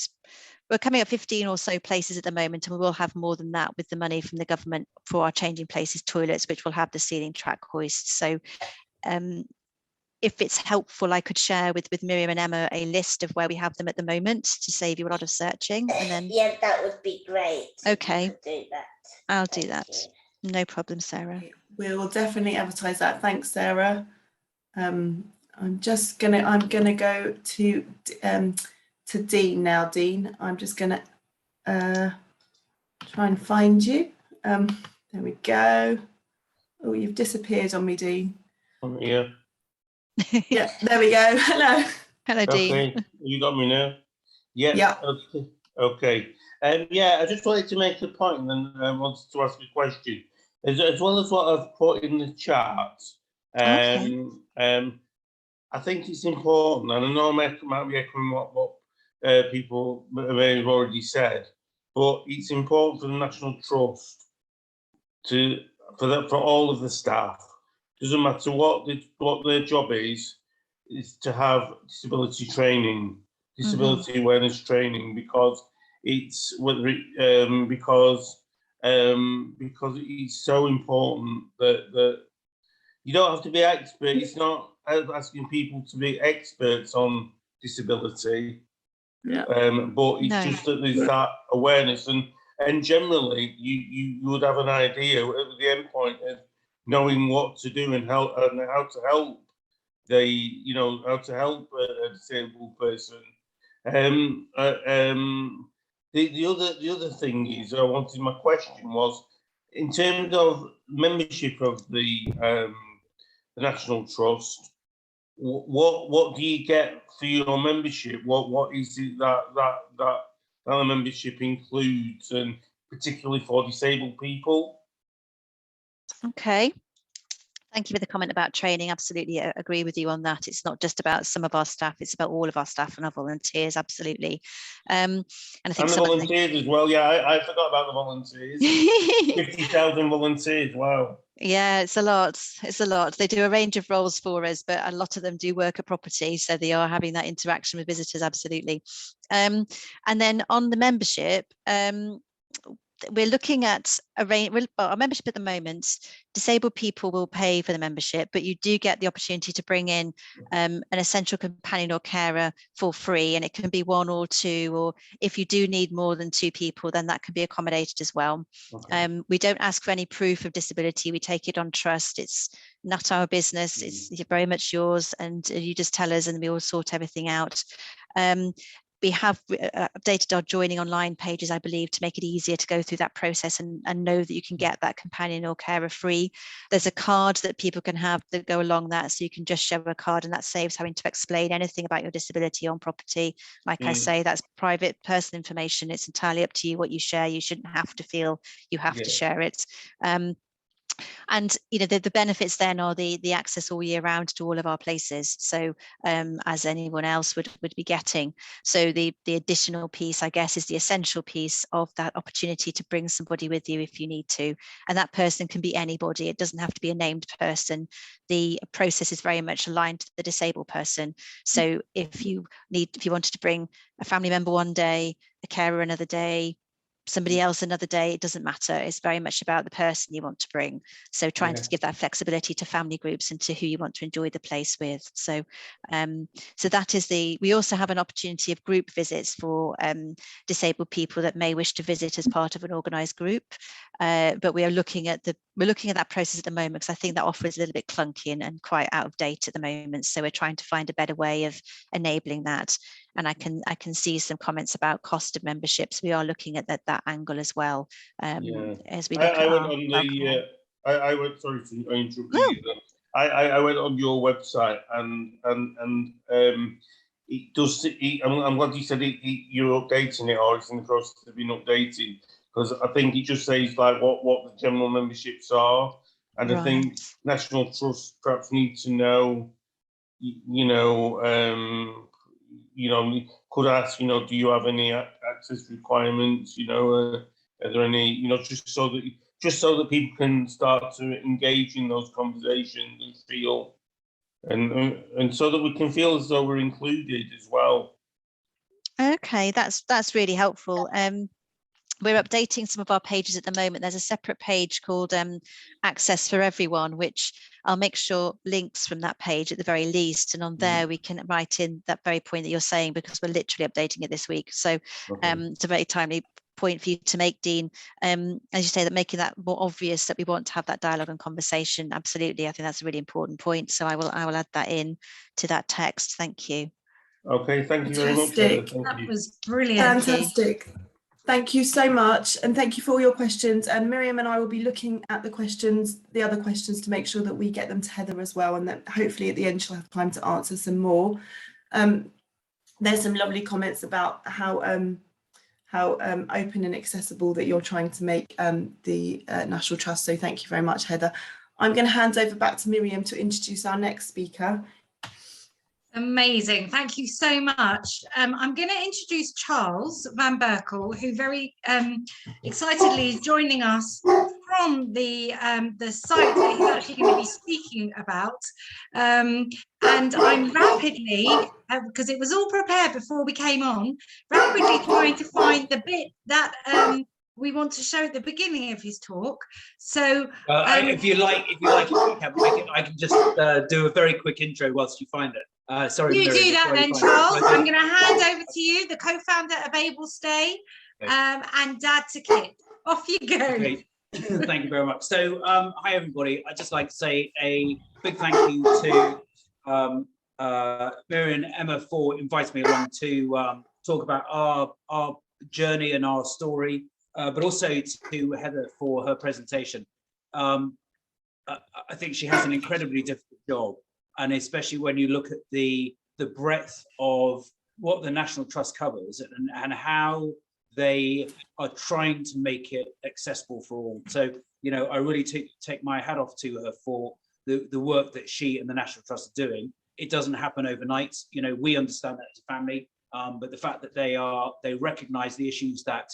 we're coming up 15 or so places at the moment, and we will have more than that with the money from the government for our changing places toilets, which will have the ceiling track hoist. So if it's helpful, I could share with Miriam and Emma a list of where we have them at the moment to save you a lot of searching. And then yeah, that would be great. Okay, Do that. I'll do that. No problem, Sarah. We will definitely advertise that. Thanks, Sarah. I'm gonna go to Dean now. Dean, I'm just gonna try and find you. There we go. Oh, you've disappeared on me, Dean. Yeah. Yeah, there we go. Hello. Hello, Dean. Okay, you got me now. Yeah. Yeah. Okay. Yeah, I just wanted to make a point, and then I wanted to ask a question, as well as what I've put in the chart. Okay. I think it's important, and I know I might be echoing what people may have already said, but it's important for the National Trust for all of the staff. Doesn't matter what their job is to have disability training, disability awareness training, because it's because it's so important that you don't have to be expert. It's not asking people to be experts on disability, but it's just that there's that awareness, and generally you would have an idea at the end point of knowing what to do and how to help a disabled person. The other thing is, my question was, in terms of membership of the National Trust, what do you get for your membership? What is it that the membership includes, and particularly for disabled people? Okay. Thank you for the comment about training. Absolutely agree with you on that. It's not just about some of our staff, it's about all of our staff and our volunteers, absolutely. And I think the volunteers as well. Yeah, I forgot about the volunteers. 50,000 volunteers, wow. Yeah, it's a lot. It's a lot. They do a range of roles for us, but a lot of them do work at property, so they are having that interaction with visitors, absolutely. And then on the membership, we're looking at our membership at the moment. Disabled people will pay for the membership, but you do get the opportunity to bring in an essential companion or carer for free, and it can be one or two, or if you do need more than two people, then that can be accommodated as well. Okay. We don't ask for any proof of disability. We take it on trust. It's not our business. It's very much yours, and you just tell us and we all sort everything out. we have updated our joining online pages, I believe, to make it easier to go through that process and know that you can get that companion or carer free. There's a card that people can have that go along that, so you can just show a card, and that saves having to explain anything about your disability on property. Like I say, that's private personal information. It's entirely up to you what you share. You shouldn't have to feel you have to share it. And the benefits then are the access all year round to all of our places, so as anyone else would be getting. So the additional piece, I guess, is the essential piece of that opportunity to bring somebody with you if you need to, and that person can be anybody. It doesn't have to be a named person. The process is very much aligned to the disabled person. So if you wanted to bring a family member one day, a carer another day, somebody else another day, it doesn't matter. It's very much about the person you want to bring. So trying to give that flexibility to family groups and to who you want to enjoy the place with. So so that is we also have an opportunity of group visits for disabled people that may wish to visit as part of an organised group. But we're looking at that process at the moment, because I think that offer is a little bit clunky and quite out of date at the moment. So we're trying to find a better way of enabling that. And I can see some comments about cost of memberships. We are looking at that angle as well, as we look I at went on the I went, sorry to interrupt you. I went on your website and it does. I'm glad you said you're updating it, or it's in the process of being updated, because I think it just says like what the general memberships are, and I think National Trust perhaps need to know, could ask, do you have any access requirements? Are there any, just so that people can start to engage in those conversations and feel, and so that we can feel as though we're included as well. Okay, that's really helpful. We're updating some of our pages at the moment. There's a separate page called Access for Everyone, which I'll make sure links from that page at the very least. And on there, we can write in that very point that you're saying, because we're literally updating it this week. So it's a very timely point for you to make, Dean. As you say, that making that more obvious that we want to have that dialogue and conversation. Absolutely. I think that's a really important point. So I will add that in to that text. Thank you. Okay, thank you very much. That was brilliant. Fantastic. Thank you so much, and thank you for all your questions. And Miriam and I will be looking at the other questions, to make sure that we get them to Heather as well, and that hopefully at the end she'll have time to answer some more. There's some lovely comments about how open and accessible that you're trying to make the National Trust. So thank you very much, Heather. I'm going to hand over back to Miriam to introduce our next speaker. Amazing. Thank you so much. I'm going to introduce Charles Van Berkel, who very excitedly is joining us from the site that he's actually going to be speaking about. And I'm rapidly, because it was all prepared before we came on, rapidly trying to find the bit that we want to show at the beginning of his talk. So if you like, I can just do a very quick intro whilst you find it. Sorry, you Miriam, do that then, Charles. I'm going to hand over to you, the co-founder of Ablestay, and Dad to Kit. Off you go. Okay. Thank you very much. So, hi everybody. I'd just like to say a big thank you to Miriam and Emma for inviting me along to talk about our journey and our story, but also to Heather for her presentation. I think she has an incredibly difficult job. And especially when you look at the breadth of what the National Trust covers and how they are trying to make it accessible for all. So, I really take my hat off to her for the work that she and the National Trust are doing. It doesn't happen overnight. We understand that as a family, but the fact that they recognise the issues that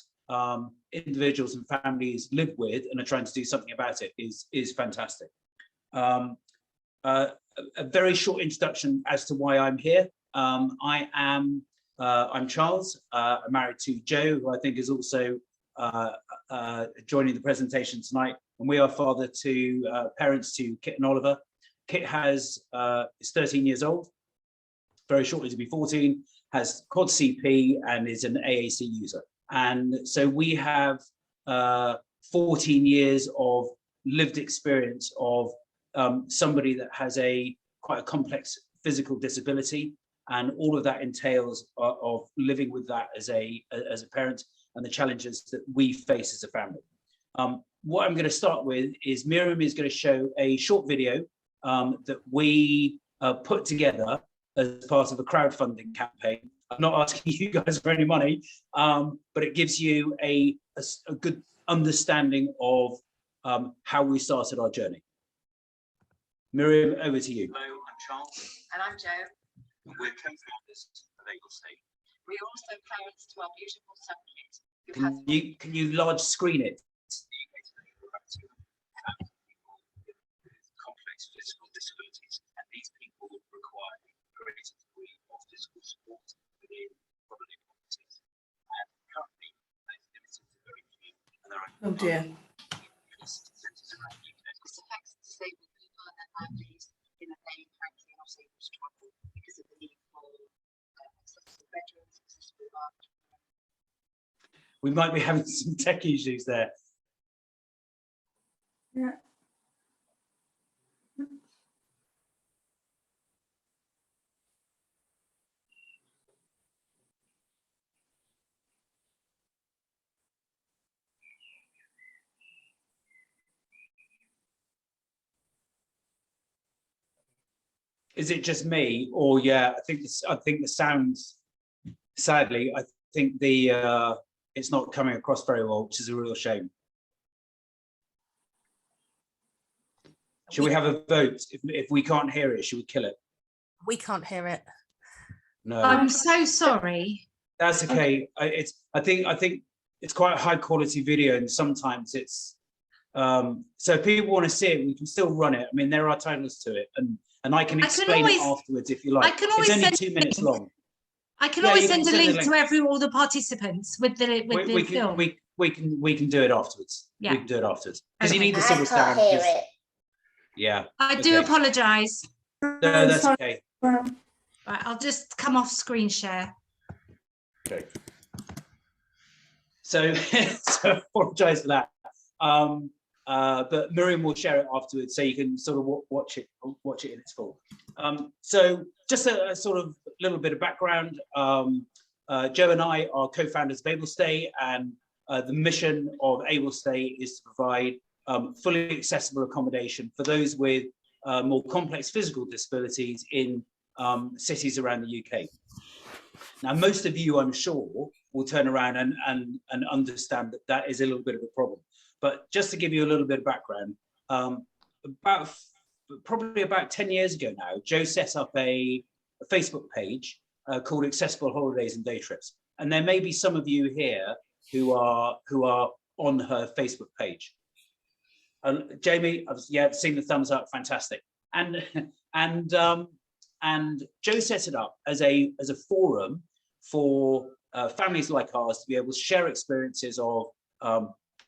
individuals and families live with and are trying to do something about it is fantastic. A very short introduction as to why I'm here. I'm Charles. I'm married to Jo, who I think is also joining the presentation tonight, and we are parents to Kit and Oliver. Kit is 13 years old, very shortly to be 14, has quad CP and is an AAC user. And so we have 14 years of lived experience of somebody that has quite a complex physical disability, and all of that entails of living with that as a parent, and the challenges that we face as a family. What I'm going to start with is Miriam is going to show a short video that we put together as part of a crowdfunding campaign. I'm not asking you guys for any money, but it gives you a good understanding of how we started our journey. Miriam, over to you. Hello, I'm Charles. And I'm Jo. We're co-founders of Ablestay. We are also parents to our beautiful son Kit, who has Can you large screen it? Complex physical disabilities, and these people require a greater degree of physical support within vulnerable communities. And currently, they're limited to very few, and there are Oh dear. centres around the UK. This affects disabled people and their families in that they frankly are not able to travel because of the need for accessible bedrooms, accessible bathrooms. We might be having some tech issues there. Yeah. Is it just me, or yeah? I think the sounds. Sadly, I think the it's not coming across very well, which is a real shame. Should we have a vote? If we can't hear it, should we kill it? We can't hear it. No, I'm so sorry. that's okay. I think it's quite a high quality video, and sometimes it's so if people want to see it, we can still run it. I mean, there are titles to it, and I can explain always- it afterwards if you like. I can always It's only send 2 minutes long. I can Yeah, always you can send a send the link to all the participants with the film. We can do it afterwards. Yeah. We can do it afterwards because you Okay. need the I civil can't stand. hear 'cause- it. Yeah. I do okay. apologise. No, that's okay. Right, I'll just come off screen share. Okay. So, so I apologise for that. But Miriam will share it afterwards, so you can sort of watch it in its full. So just a sort of little bit of background. Jo and I are co-founders of Ablestay, and the mission of Ablestay is to provide fully accessible accommodation for those with more complex physical disabilities in cities around the UK. Now, most of you, I'm sure, will turn around and understand that that is a little bit of a problem. But just to give you a little bit of background, probably about 10 years ago now, Jo set up a Facebook page called Accessible Holidays and Day Trips. And there may be some of you here who are on her Facebook page. Jamie, I've seen the thumbs up, fantastic. And Jo set it up as a forum for families like ours to be able to share experiences of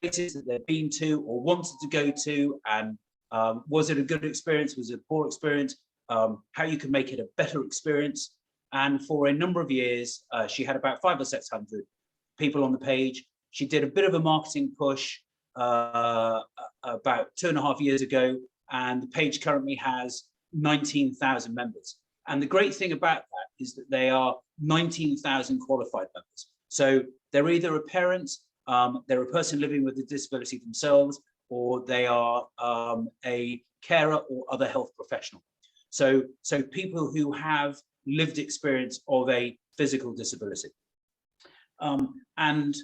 places that they've been to or wanted to go to, and was it a good experience, was it a poor experience, how you can make it a better experience. And for a number of years, she had about 500 or 600 people on the page. She did a bit of a marketing push about 2.5 years ago, and the page currently has 19,000 members. And the great thing about that is that they are 19,000 qualified members. So they're either a parent, they're a person living with a disability themselves, or they are a carer or other health professional. So people who have lived experience of a physical disability. And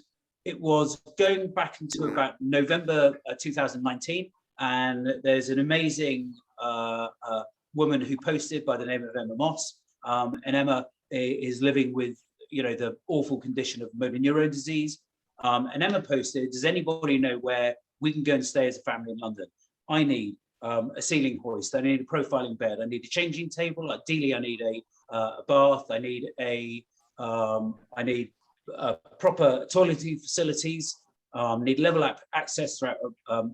it was going back into about November 2019, and there's an amazing woman who posted by the name of Emma Moss, and Emma is living with the awful condition of motor neurone disease. And Emma posted, does anybody know where we can go and stay as a family in London? I need a ceiling hoist, I need a profiling bed, I need a changing table, ideally I need a bath, I need proper toileting facilities, need level access throughout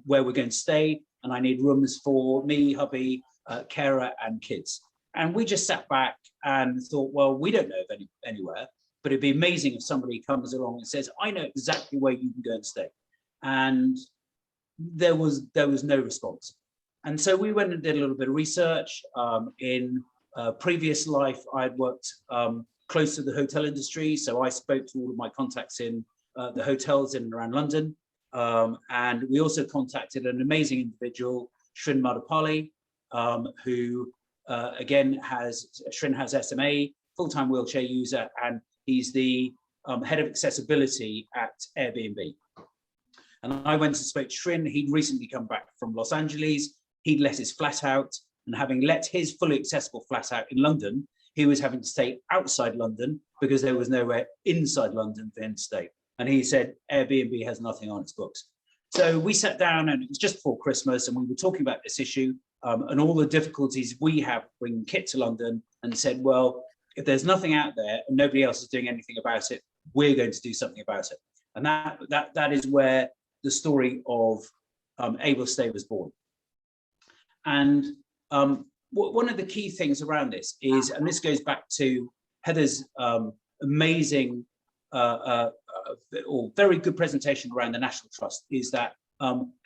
where we're going to stay, and I need rooms for me, hubby, carer and kids. And we just sat back and thought, well, we don't know of anywhere, but it'd be amazing if somebody comes along and says, I know exactly where you can go and stay. And there was no response. And so we went and did a little bit of research in previous life, I'd worked close to the hotel industry, so I spoke to all of my contacts in the hotels in and around London. And we also contacted an amazing individual, Shrin Madapali, who again Shrin has SMA, full-time wheelchair user, and he's the head of accessibility at Airbnb. And I went and spoke to Shrin. He'd recently come back from Los Angeles. He'd let his flat out, and having let his fully accessible flat out in London, he was having to stay outside London because there was nowhere inside London for him to stay. And he said Airbnb has nothing on its books. So we sat down, and it was just before Christmas, and we were talking about this issue and all the difficulties we have bringing kit to London, and said, well, if there's nothing out there and nobody else is doing anything about it, we're going to do something about it. And that is where the story of Ablestay was born. And one of the key things around this is, and this goes back to Heather's amazing or very good presentation around the National Trust, is that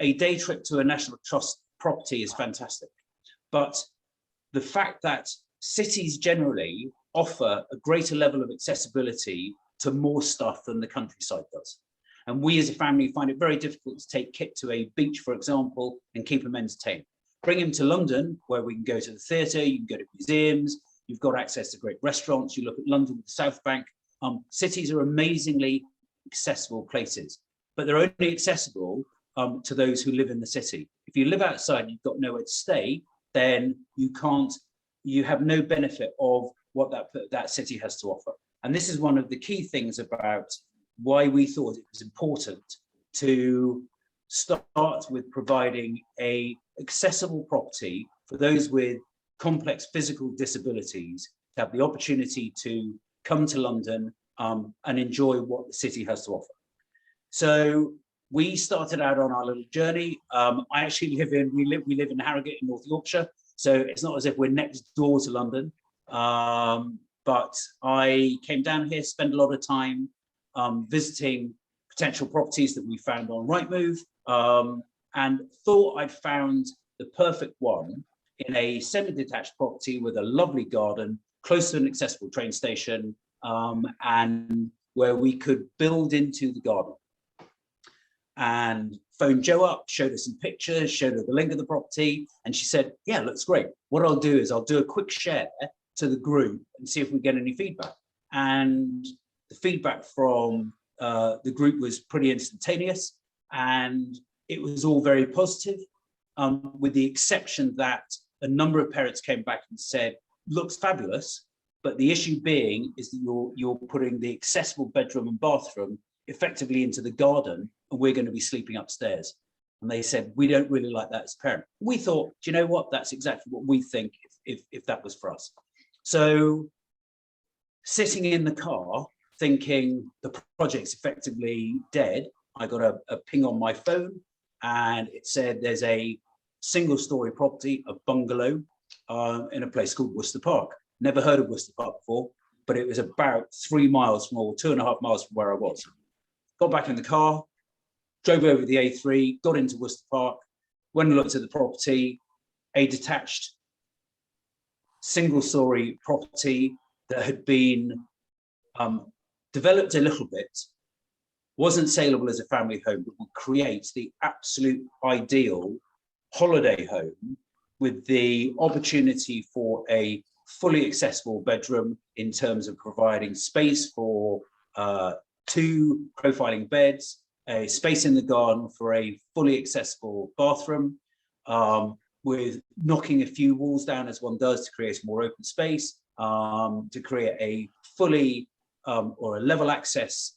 a day trip to a National Trust property is fantastic. But the fact that cities generally offer a greater level of accessibility to more stuff than the countryside does. And we as a family find it very difficult to take Kit to a beach, for example, and keep him entertained. Bring him to London, where we can go to the theatre, you can go to museums, you've got access to great restaurants. You look at London with the South Bank. Cities are amazingly accessible places, but they're only accessible to those who live in the city. If you live outside and you've got nowhere to stay, then you have no benefit of what that city has to offer. And this is one of the key things about why we thought it was important to start with providing a accessible property for those with complex physical disabilities to have the opportunity to come to London and enjoy what the city has to offer. So we started out on our little journey. I actually we live in Harrogate in North Yorkshire, so it's not as if we're next door to London. But I came down here, spent a lot of time visiting potential properties that we found on Rightmove, and thought I'd found the perfect one in a semi-detached property with a lovely garden, close to an accessible train station, and where we could build into the garden. And phoned Jo up, showed her some pictures, showed her the link of the property, and she said, yeah, looks great. What I'll do is I'll do a quick share to the group and see if we get any feedback. And the feedback from the group was pretty instantaneous, and it was all very positive, with the exception that a number of parents came back and said, looks fabulous, but the issue being is that you're putting the accessible bedroom and bathroom effectively into the garden, and we're going to be sleeping upstairs. And they said, we don't really like that as a parent. We thought, do you know what? That's exactly what we think if that was for us. So sitting in the car thinking the project's effectively dead, I got a ping on my phone, and it said there's a single-story property, a bungalow, in a place called Worcester Park. Never heard of Worcester Park before, but it was about 3 miles from, or 2.5 miles from where I was. Got back in the car, drove over the A3, got into Worcester Park, went and looked at the property, a detached single-story property that had been developed a little bit, wasn't saleable as a family home, but would create the absolute ideal holiday home with the opportunity for a fully accessible bedroom in terms of providing space for 2 profiling beds, a space in the garden for a fully accessible bathroom, with knocking a few walls down as one does to create more open space, to create a fully or a level access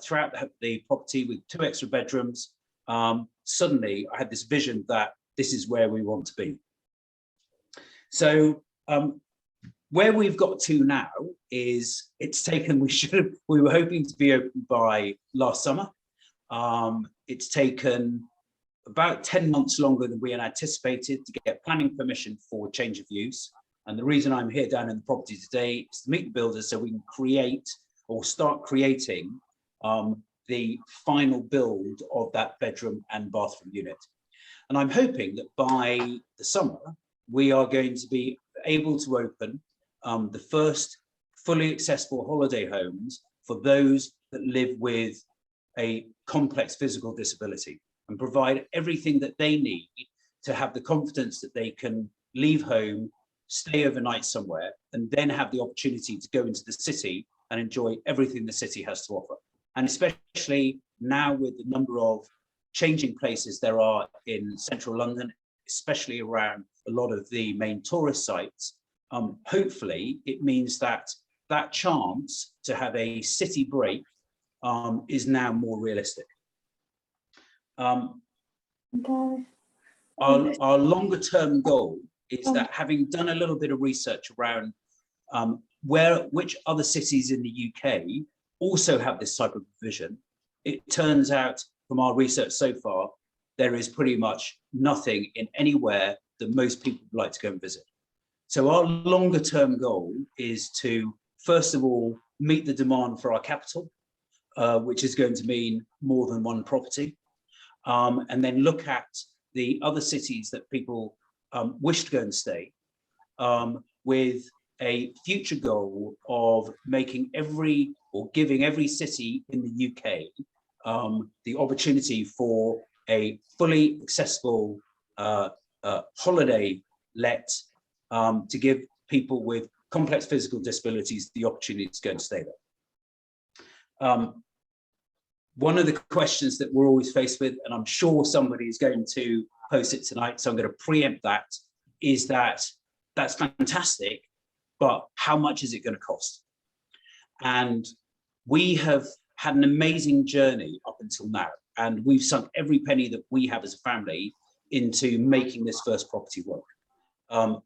throughout the property with 2 extra bedrooms. Suddenly I had this vision that this is where we want to be. So where we've got to now is it's taken, we were hoping to be open by last summer. It's taken about 10 months longer than we had anticipated to get planning permission for change of use. And the reason I'm here down in the property today is to meet the builders so we can create or start creating the final build of that bedroom and bathroom unit. And I'm hoping that by the summer, we are going to be able to open the first fully accessible holiday homes for those that live with a complex physical disability, and provide everything that they need to have the confidence that they can leave home, stay overnight somewhere, and then have the opportunity to go into the city and enjoy everything the city has to offer. And especially now with the number of changing places there are in central London, especially around a lot of the main tourist sites, hopefully it means that that chance to have a city break is now more realistic. Our longer term goal is that, having done a little bit of research around which other cities in the UK also have this type of provision, it turns out from our research so far, there is pretty much nothing in anywhere that most people would like to go and visit. So our longer term goal is to, first of all, meet the demand for our capital, which is going to mean more than one property, and then look at the other cities that people wish to go and stay, with a future goal of making giving every city in the UK the opportunity for a fully accessible holiday let, to give people with complex physical disabilities the opportunity to go and stay there. One of the questions that we're always faced with, and I'm sure somebody is going to post it tonight, so I'm going to preempt that, is that that's fantastic, but how much is it going to cost? And we have had an amazing journey up until now, and we've sunk every penny that we have as a family into making this first property work.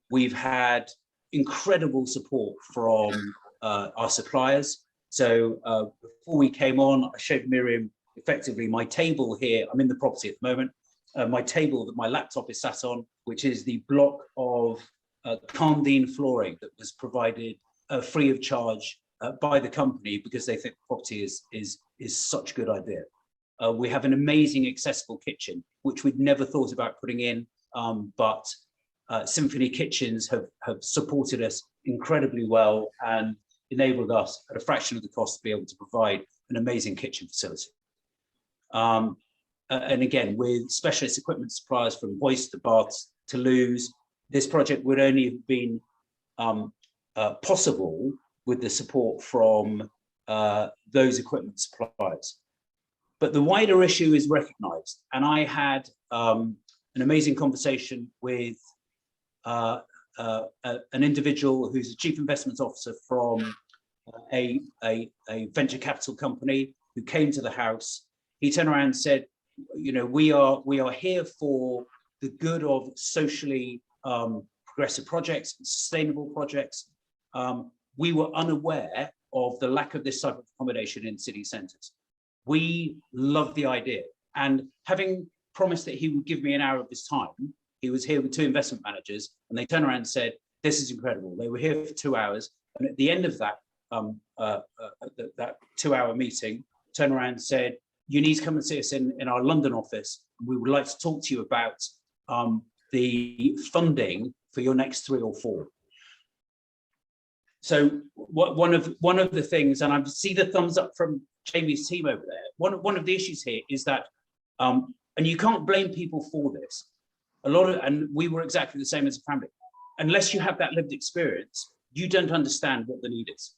We've had incredible support from our suppliers. So before we came on, I showed Miriam effectively my table here. I'm in the property at the moment. My table that my laptop is sat on, which is the block of Carndine flooring that was provided free of charge by the company, because they think the property is such a good idea. We have an amazing accessible kitchen, which we'd never thought about putting in, but Symphony Kitchens have supported us incredibly well and enabled us at a fraction of the cost to be able to provide an amazing kitchen facility. And again, with specialist equipment suppliers from hoist to baths to loos, this project would only have been possible with the support from those equipment suppliers. But the wider issue is recognised, and I had an amazing conversation with an individual who's a chief investment officer from a venture capital company who came to the house. He turned around and said, you know, we are here for the good of socially progressive projects and sustainable projects. We were unaware of the lack of this type of accommodation in city centres. We love the idea, and having promised that he would give me an hour of his time, he was here with 2 investment managers, and they turned around and said, this is incredible. They were here for 2 hours, and at the end of that that 2-hour meeting, turned around and said, you need to come and see us in our London office. We would like to talk to you about the funding for your next 3 or 4. So one of the things, and I see the thumbs up from Jamie's team over there, one of the issues here is that, and you can't blame people for this, and we were exactly the same as a family. Unless you have that lived experience, you don't understand what the need is.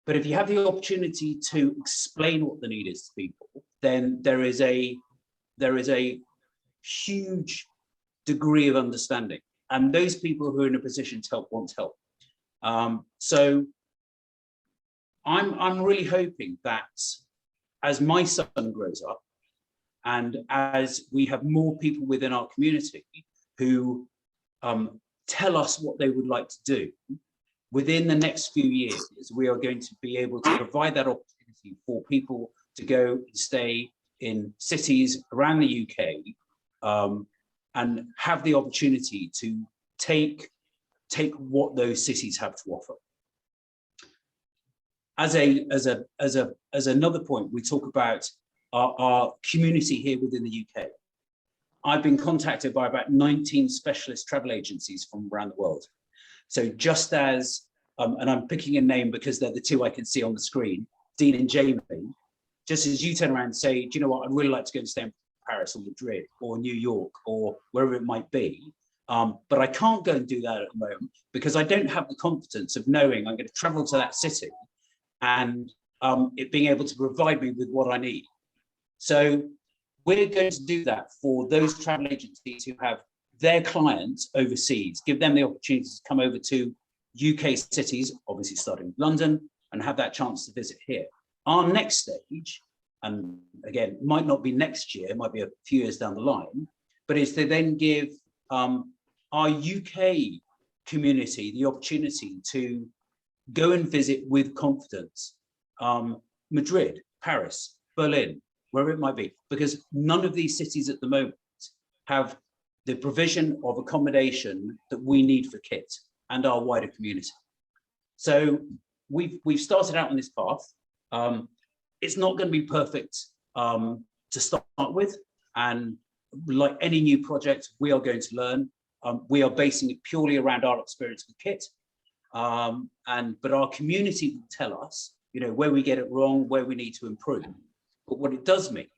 But if you have the opportunity to explain what the need is to people, then there is a huge degree of understanding, and those people who are in a position to help want help. So I'm really hoping that as my son grows up, and as we have more people within our community who tell us what they would like to do, within the next few years, we are going to be able to provide that opportunity for people to go and stay in cities around the UK, and have the opportunity to take what those cities have to offer. As another point, we talk about our community here within the UK. I've been contacted by about 19 specialist travel agencies from around the world. So just as, and I'm picking a name because they're the two I can see on the screen, Dean and Jamie, just as you turn around and say, do you know what, I'd really like to go and stay in Paris or Madrid or New York or wherever it might be, but I can't go and do that at the moment because I don't have the confidence of knowing I'm going to travel to that city and it being able to provide me with what I need. So we're going to do that for those travel agencies who have their clients overseas, give them the opportunity to come over to UK cities, obviously starting with London, and have that chance to visit here. Our next stage, and again, might not be next year, it might be a few years down the line, but is to then give our UK community the opportunity to go and visit with confidence Madrid, Paris, Berlin, wherever it might be, because none of these cities at the moment have the provision of accommodation that we need for KIT and our wider community. So we've started out on this path. It's not going to be perfect to start with, and like any new project, we are going to learn. We are basing it purely around our experience with KIT, but our community will tell us, you know, where we get it wrong, where we need to improve. But what it does mean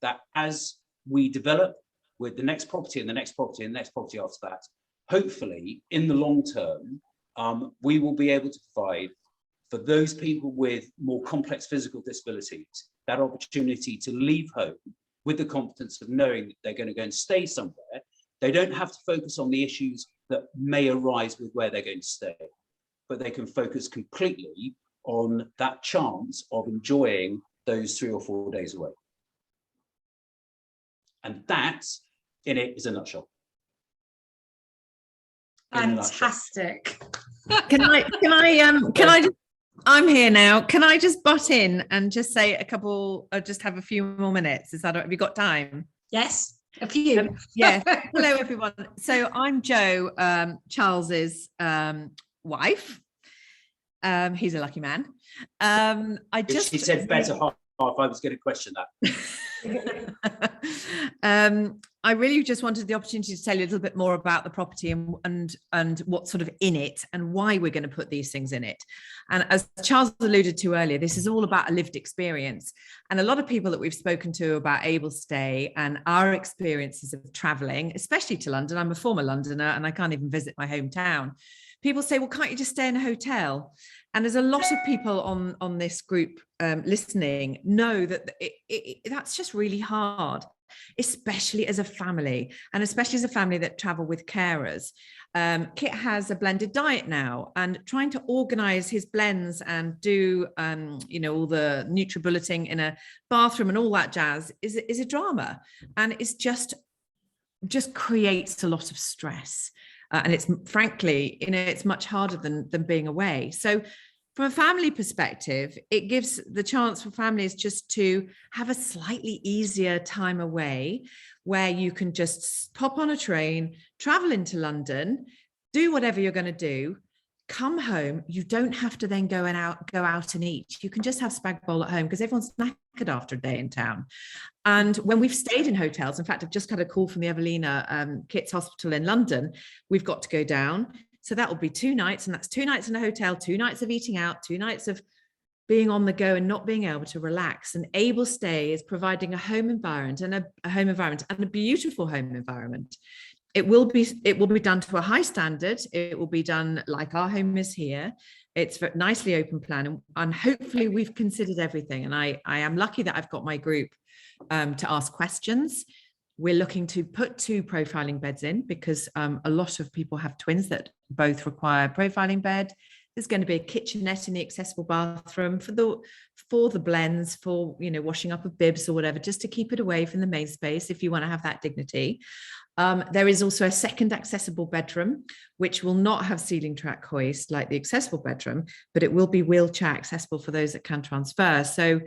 that as we develop with the next property and the next property and the next property after that, hopefully in the long term, we will be able to provide for those people with more complex physical disabilities that opportunity to leave home with the confidence of knowing that they're going to go and stay somewhere. They don't have to focus on the issues that may arise with where they're going to stay, but they can focus completely on that chance of enjoying those 3 or 4 days away. And that, in it, is a nutshell. Fantastic. Can I just, I'm here now. Can I just butt in and just say a couple, just have a few more minutes? Is that, have you got time? Yes, a few. Yeah. Hello, everyone. So I'm Jo, Charles's wife. He's a lucky man. She said better half. I was going to question that. I really just wanted the opportunity to tell you a little bit more about the property and what's sort of in it and why we're going to put these things in it. And as Charles alluded to earlier, this is all about a lived experience. And a lot of people that we've spoken to about Ablestay and our experiences of traveling, especially to London, I'm a former Londoner and I can't even visit my hometown. People say, well, can't you just stay in a hotel? And there's a lot of people on this group listening know that that's just really hard, especially as a family, and especially as a family that travel with carers. Kit has a blended diet now, and trying to organize his blends and do all the NutriBulleting in a bathroom and all that jazz is a drama, and it's just creates a lot of stress. And it's frankly, it's much harder than being away. So from a family perspective, it gives the chance for families just to have a slightly easier time away where you can just pop on a train, travel into London, do whatever you're going to do, come home. You don't have to then go out and eat. You can just have spag bowl at home because everyone's knackered after a day in town. And when we've stayed in hotels, in fact, I've just had a call from the Evelina Kit's Hospital in London. We've got to go down. So that will be 2 nights, and that's 2 nights in a hotel, 2 nights of eating out, 2 nights of being on the go and not being able to relax. And Ablestay is providing a home environment and a beautiful home environment. It will be done to a high standard. It will be done like our home is here. It's a nicely open plan, and hopefully we've considered everything. And I am lucky that I've got my group to ask questions. We're looking to put 2 profiling beds in because a lot of people have twins that both require a profiling bed. There's going to be a kitchenette in the accessible bathroom for the blends, for washing up of bibs or whatever, just to keep it away from the main space if you want to have that dignity. There is also a second accessible bedroom, which will not have ceiling track hoist like the accessible bedroom, but it will be wheelchair accessible for those that can transfer. So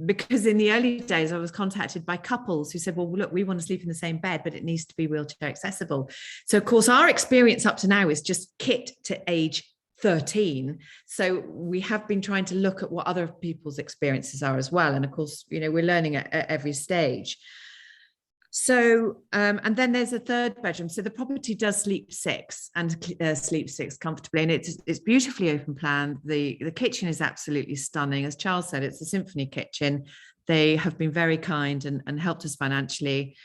because in the early days I was contacted by couples who said, well, look, we want to sleep in the same bed, but it needs to be wheelchair accessible. So of course our experience up to now is just Kit to age 13. So we have been trying to look at what other people's experiences are as well. And of course, we're learning at every stage. So, and then there's a third bedroom. So the property does sleep six and sleep six comfortably, and it's beautifully open plan. The kitchen is absolutely stunning. As Charles said, it's a symphony kitchen. They have been very kind and helped us financially.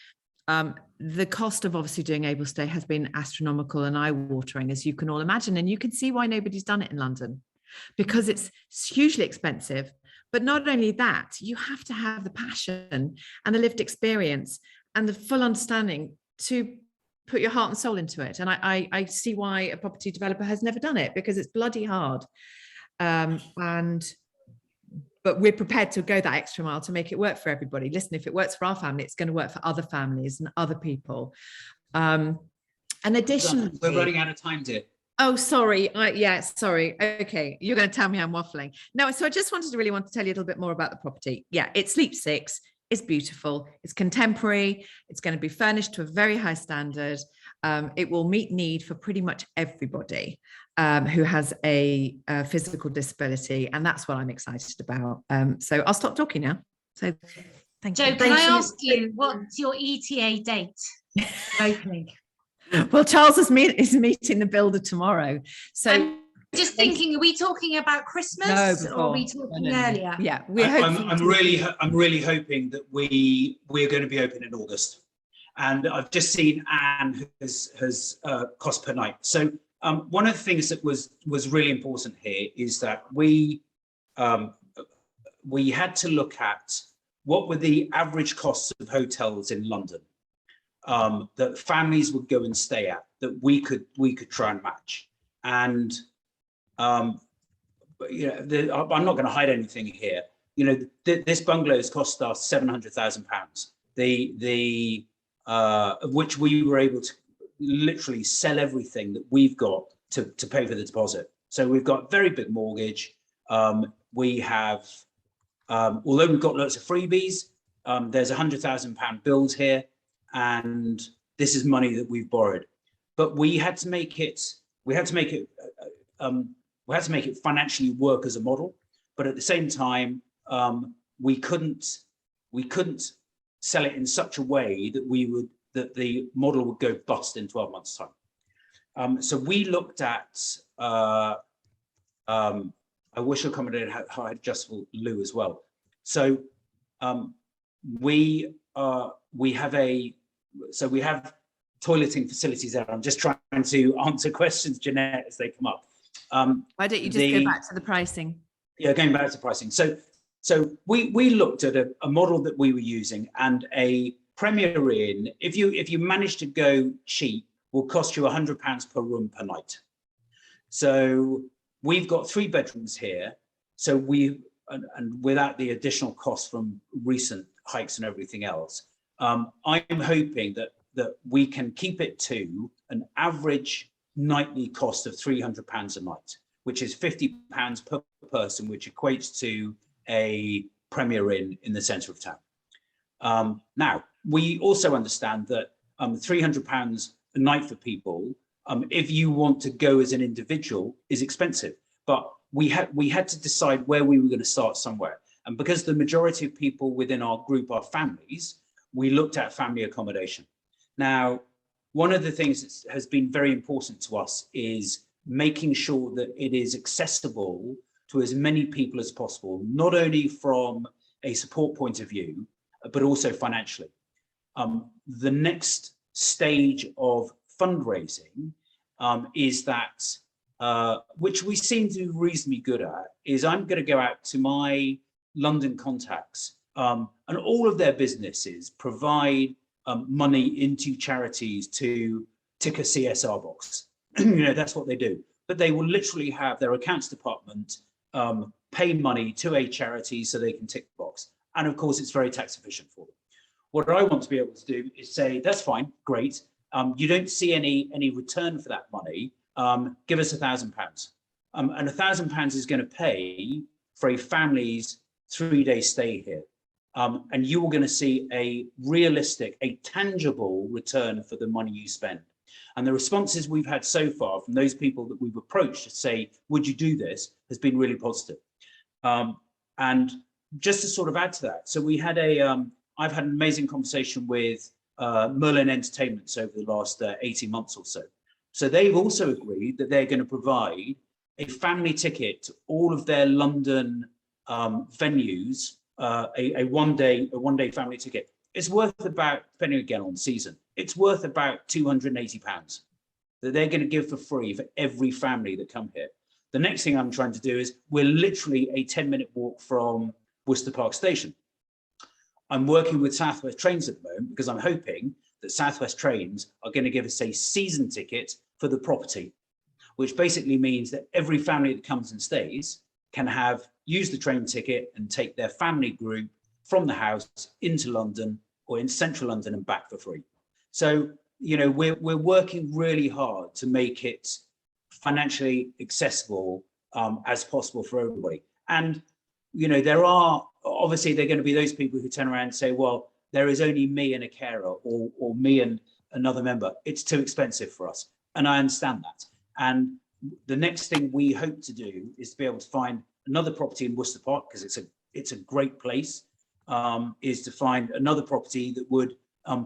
The cost of obviously doing Ablestay has been astronomical and eye-watering, as you can all imagine, and you can see why nobody's done it in London, because it's hugely expensive. But not only that, you have to have the passion and the lived experience and the full understanding to put your heart and soul into it. And I see why a property developer has never done it, because it's bloody hard. But we're prepared to go that extra mile to make it work for everybody. Listen, if it works for our family, it's going to work for other families and other people. And additionally, we're running out of time, dear. Oh, sorry. Yeah, sorry. Okay, you're going to tell me I'm waffling. No, so I just want to tell you a little bit more about the property. Yeah, it sleeps six. It's beautiful. It's contemporary. It's going to be furnished to a very high standard. It will meet need for pretty much everybody who has a physical disability, and that's what I'm excited about. So I'll stop talking now. So thank you. Jo, can I ask you, what's your ETA date for opening? Well, Charles is meeting the builder tomorrow. So I'm just thinking, are we talking about Christmas or are we talking earlier? Yeah, we're I'm really hoping that we're going to be open in August. And I've just seen Anne has cost per night. So one of the things that was really important here is that we had to look at what were the average costs of hotels in London that families would go and stay at, that we could try and match. And you know, I'm not going to hide anything here. You know, this bungalow has cost us £700,000. Of which we were able to literally sell everything that we've got to pay for the deposit. So we've got a very big mortgage. We have, although we've got lots of freebies, there's £100,000 bills here, and this is money that we've borrowed. But we had to make it financially work as a model. But at the same time, we couldn't sell it in such a way that the model would go bust in 12 months' time. So we looked at, I wish I accommodated high adjustable loo as well. So we have toileting facilities there. I'm just trying to answer questions, Jeanette, as they come up. Why don't you just go back to the pricing? Yeah, going back to pricing. So we looked at a model that we were using, and a Premier Inn, if you manage to go cheap, will cost you £100 per room per night. So we've got 3 bedrooms here. So and without the additional costs from recent hikes and everything else, I'm hoping that we can keep it to an average nightly cost of £300 a night, which is £50 per person, which equates to a Premier Inn in the centre of town. Now, we also understand that £300 a night for people, if you want to go as an individual, is expensive. But we had to decide where we were going to start somewhere. And because the majority of people within our group are families, we looked at family accommodation. Now, one of the things that has been very important to us is making sure that it is accessible to as many people as possible, not only from a support point of view, but also financially. The next stage of fundraising is that, which we seem to be reasonably good at, is I'm going to go out to my London contacts, and all of their businesses provide money into charities to tick a CSR box. You know, that's what they do. But they will literally have their accounts department pay money to a charity so they can tick the box. And of course, it's very tax efficient for them. What I want to be able to do is say, that's fine, great. You don't see any return for that money. Give us £1,000. And £1,000 is going to pay for a family's 3-day stay here. And you are going to see a realistic, a tangible return for the money you spend. And the responses we've had so far from those people that we've approached to say, would you do this, has been really positive. And just to sort of add to that, so we had I've had an amazing conversation with Merlin Entertainments over the last 18 months or so. So they've also agreed that they're going to provide a family ticket to all of their London venues, a one-day family ticket. It's worth about, depending again on season, it's worth about £280 that they're going to give for free for every family that come here. The next thing I'm trying to do is, we're literally a 10-minute walk from Worcester Park Station. I'm working with South West Trains at the moment because I'm hoping that South West Trains are going to give us a season ticket for the property, which basically means that every family that comes and stays can use the train ticket and take their family group from the house into London or in central London and back for free. So, you know, we're working really hard to make it financially accessible as possible for everybody. And, you know, there are going to be those people who turn around and say, well, there is only me and a carer, or me and another member. It's too expensive for us. And I understand that. And the next thing we hope to do is to be able to find another property in Worcester Park, because it's a great place, is to find another property that would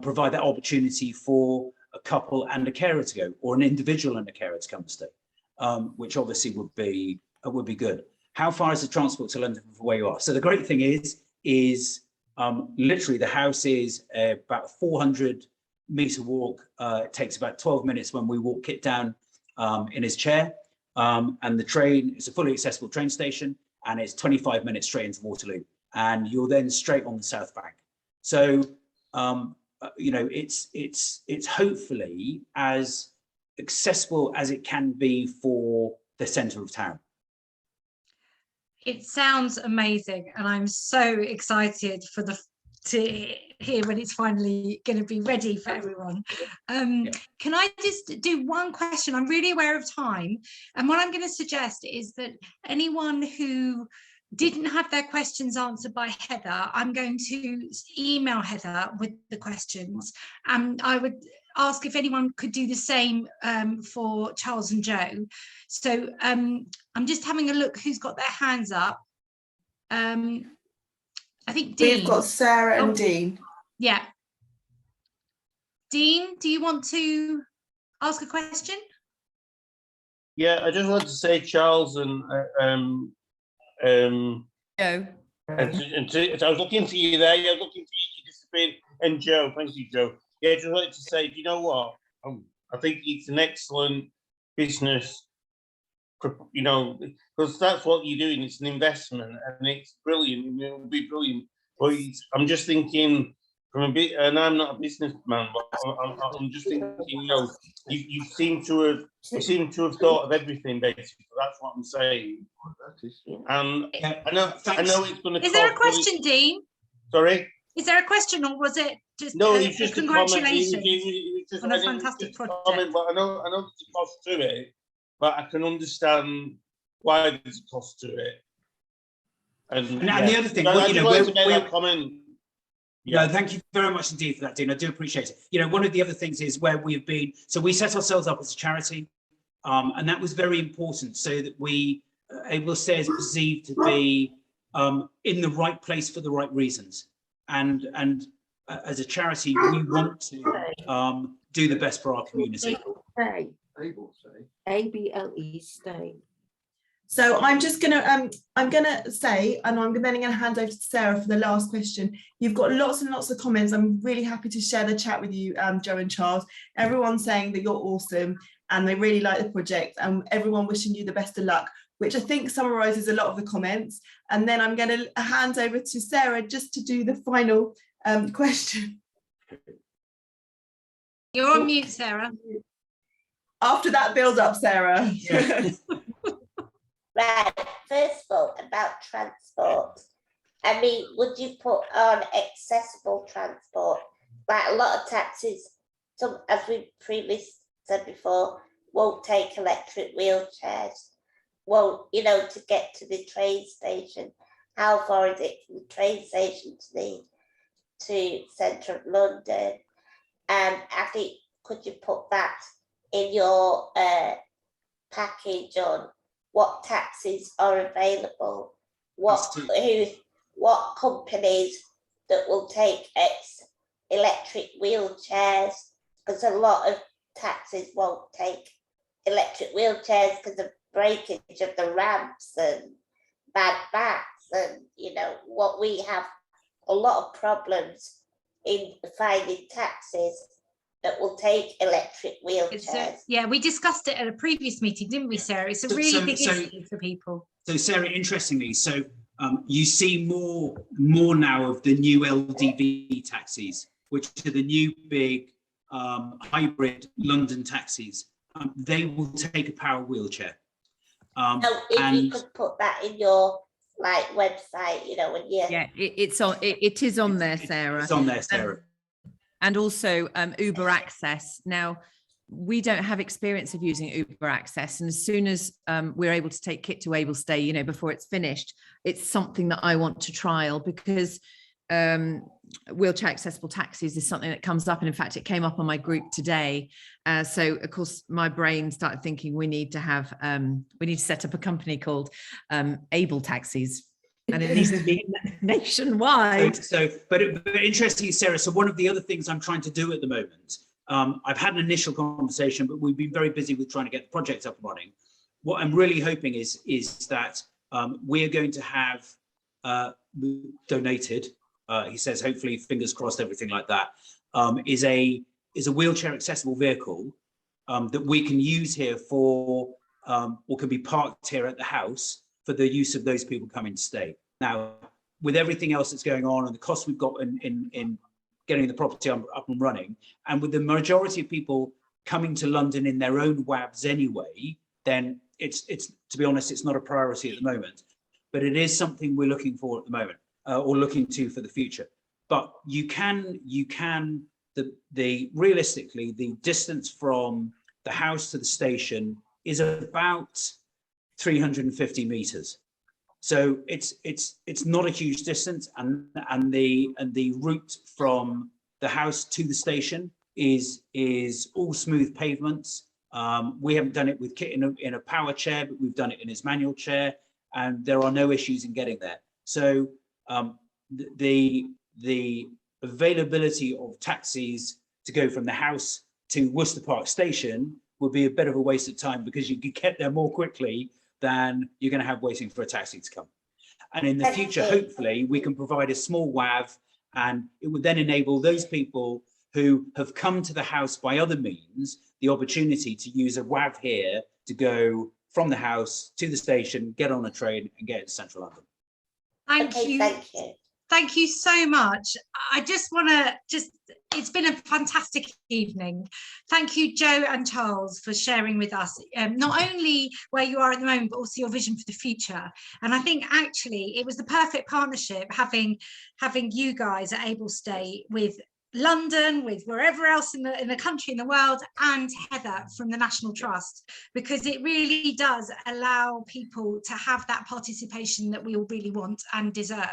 provide that opportunity for a couple and a carer to go, or an individual and a carer to come and stay, which obviously would be good. How far is the transport to London from where you are? So the great thing is literally the house is about a 400-metre walk. It takes about 12 minutes when we walk Kit down in his chair. And the train is a fully accessible train station, and it's 25 minutes straight into Waterloo. And you're then straight on the South Bank. So, you know, it's hopefully as accessible as it can be for the centre of town. It sounds amazing, and I'm so excited to hear when it's finally going to be ready for everyone. Can I just do one question? I'm really aware of time, and what I'm going to suggest is that anyone who didn't have their questions answered by Heather, I'm going to email Heather with the questions, and I would ask if anyone could do the same for Charles and Joe. So I'm just having a look who's got their hands up. I think Dean. We've got Sarah and Dean. Yeah. Dean, do you want to ask a question? Yeah, I just want to say, Charles and Joe. I was looking for you there. Yeah, looking for you. You disappeared. And Joe, thank you, Joe. Yeah, just wanted to say, do you know what? I think it's an excellent business, you know, because that's what you're doing. It's an investment, and it's brilliant. It will be brilliant. But I'm just thinking from a bit, and I'm not a businessman, but I'm just thinking, you know, you seem to have thought of everything, basically. That's what I'm saying. And I know it's going to. Is there a question, Dean? Sorry. Is there a question, or was it just no? It's just congratulations on a fantastic project. Comment, but I know there's a cost to it, but I can understand why there's a cost to it. And the other thing, well, you know, we're comment. Yeah. No, thank you very much indeed for that, Dean. I do appreciate it. You know, one of the other things is where we've been. So we set ourselves up as a charity, and that was very important, so that we Ablestay is perceived to be in the right place for the right reasons. And as a charity, we want to do the best for our community. Ablestay. So I'm just gonna say, and I'm then going to hand over to Sarah for the last question. You've got lots and lots of comments. I'm really happy to share the chat with you, Joe and Charles. Everyone's saying that you're awesome and they really like the project, and everyone wishing you the best of luck, which I think summarises a lot of the comments. And then I'm going to hand over to Sarah just to do the final question. You're on mute, Sarah. After that build up, Sarah. Yeah. Right, first of all, about transport. I mean, would you put on accessible transport? Like a lot of taxis, some, as we previously said before, won't take electric wheelchairs. Well, you know, to get to the train station, how far is it from the train station to centre of London? And I think, could you put that in your package on what taxis are available, what companies that will take electric wheelchairs, because a lot of taxis won't take electric wheelchairs because of breakage of the ramps and bad backs, and you know what, we have a lot of problems in finding taxis that will take electric wheelchairs. Yeah, we discussed it at a previous meeting, didn't we, Sarah? It's a really big issue for people. So Sarah, interestingly, you see more now of the new LDV taxis, which are the new big hybrid London taxis. They will take a power wheelchair. So if you could put that in your website, you know, when you it is on there, Sarah. It's on there, Sarah. And also Uber Access. Now, we don't have experience of using Uber Access, and as soon as we're able to take Kit to Ablestay, you know, before it's finished, it's something that I want to trial, because wheelchair accessible taxis is something that comes up, and in fact it came up on my group today. So of course my brain started thinking we need to set up a company called Able Taxis, and it needs to be nationwide. But interestingly, Sarah, so one of the other things I'm trying to do at the moment, I've had an initial conversation, but we've been very busy with trying to get the project up and running. What I'm really hoping is that we're going to have donated, he says, hopefully, fingers crossed, everything like that, is a wheelchair accessible vehicle that we can use here for, or can be parked here at the house for the use of those people coming to stay. Now, with everything else that's going on and the costs we've got in getting the property up and running, and with the majority of people coming to London in their own WAVs anyway, then it's to be honest, it's not a priority at the moment, but it is something we're looking for at the moment, or looking to for the future. But realistically, the distance from the house to the station is about 350 meters. So it's not a huge distance, and the route from the house to the station is all smooth pavements. We haven't done it with Kit in a power chair, but we've done it in his manual chair, and there are no issues in getting there. So the availability of taxis to go from the house to Worcester Park Station would be a bit of a waste of time, because you could get there more quickly than you're going to have waiting for a taxi to come. And in the future, hopefully, we can provide a small WAV, and it would then enable those people who have come to the house by other means the opportunity to use a WAV here to go from the house to the station, get on a train and get into central London. Thank you. Thank you. Thank you so much. I just want to it's been a fantastic evening. Thank you, Joe and Charles, for sharing with us not only where you are at the moment, but also your vision for the future. And I think actually it was the perfect partnership, having you guys at Ablestay with London, with wherever else in the country, in the world, and Heather from the National Trust, because it really does allow people to have that participation that we all really want and deserve.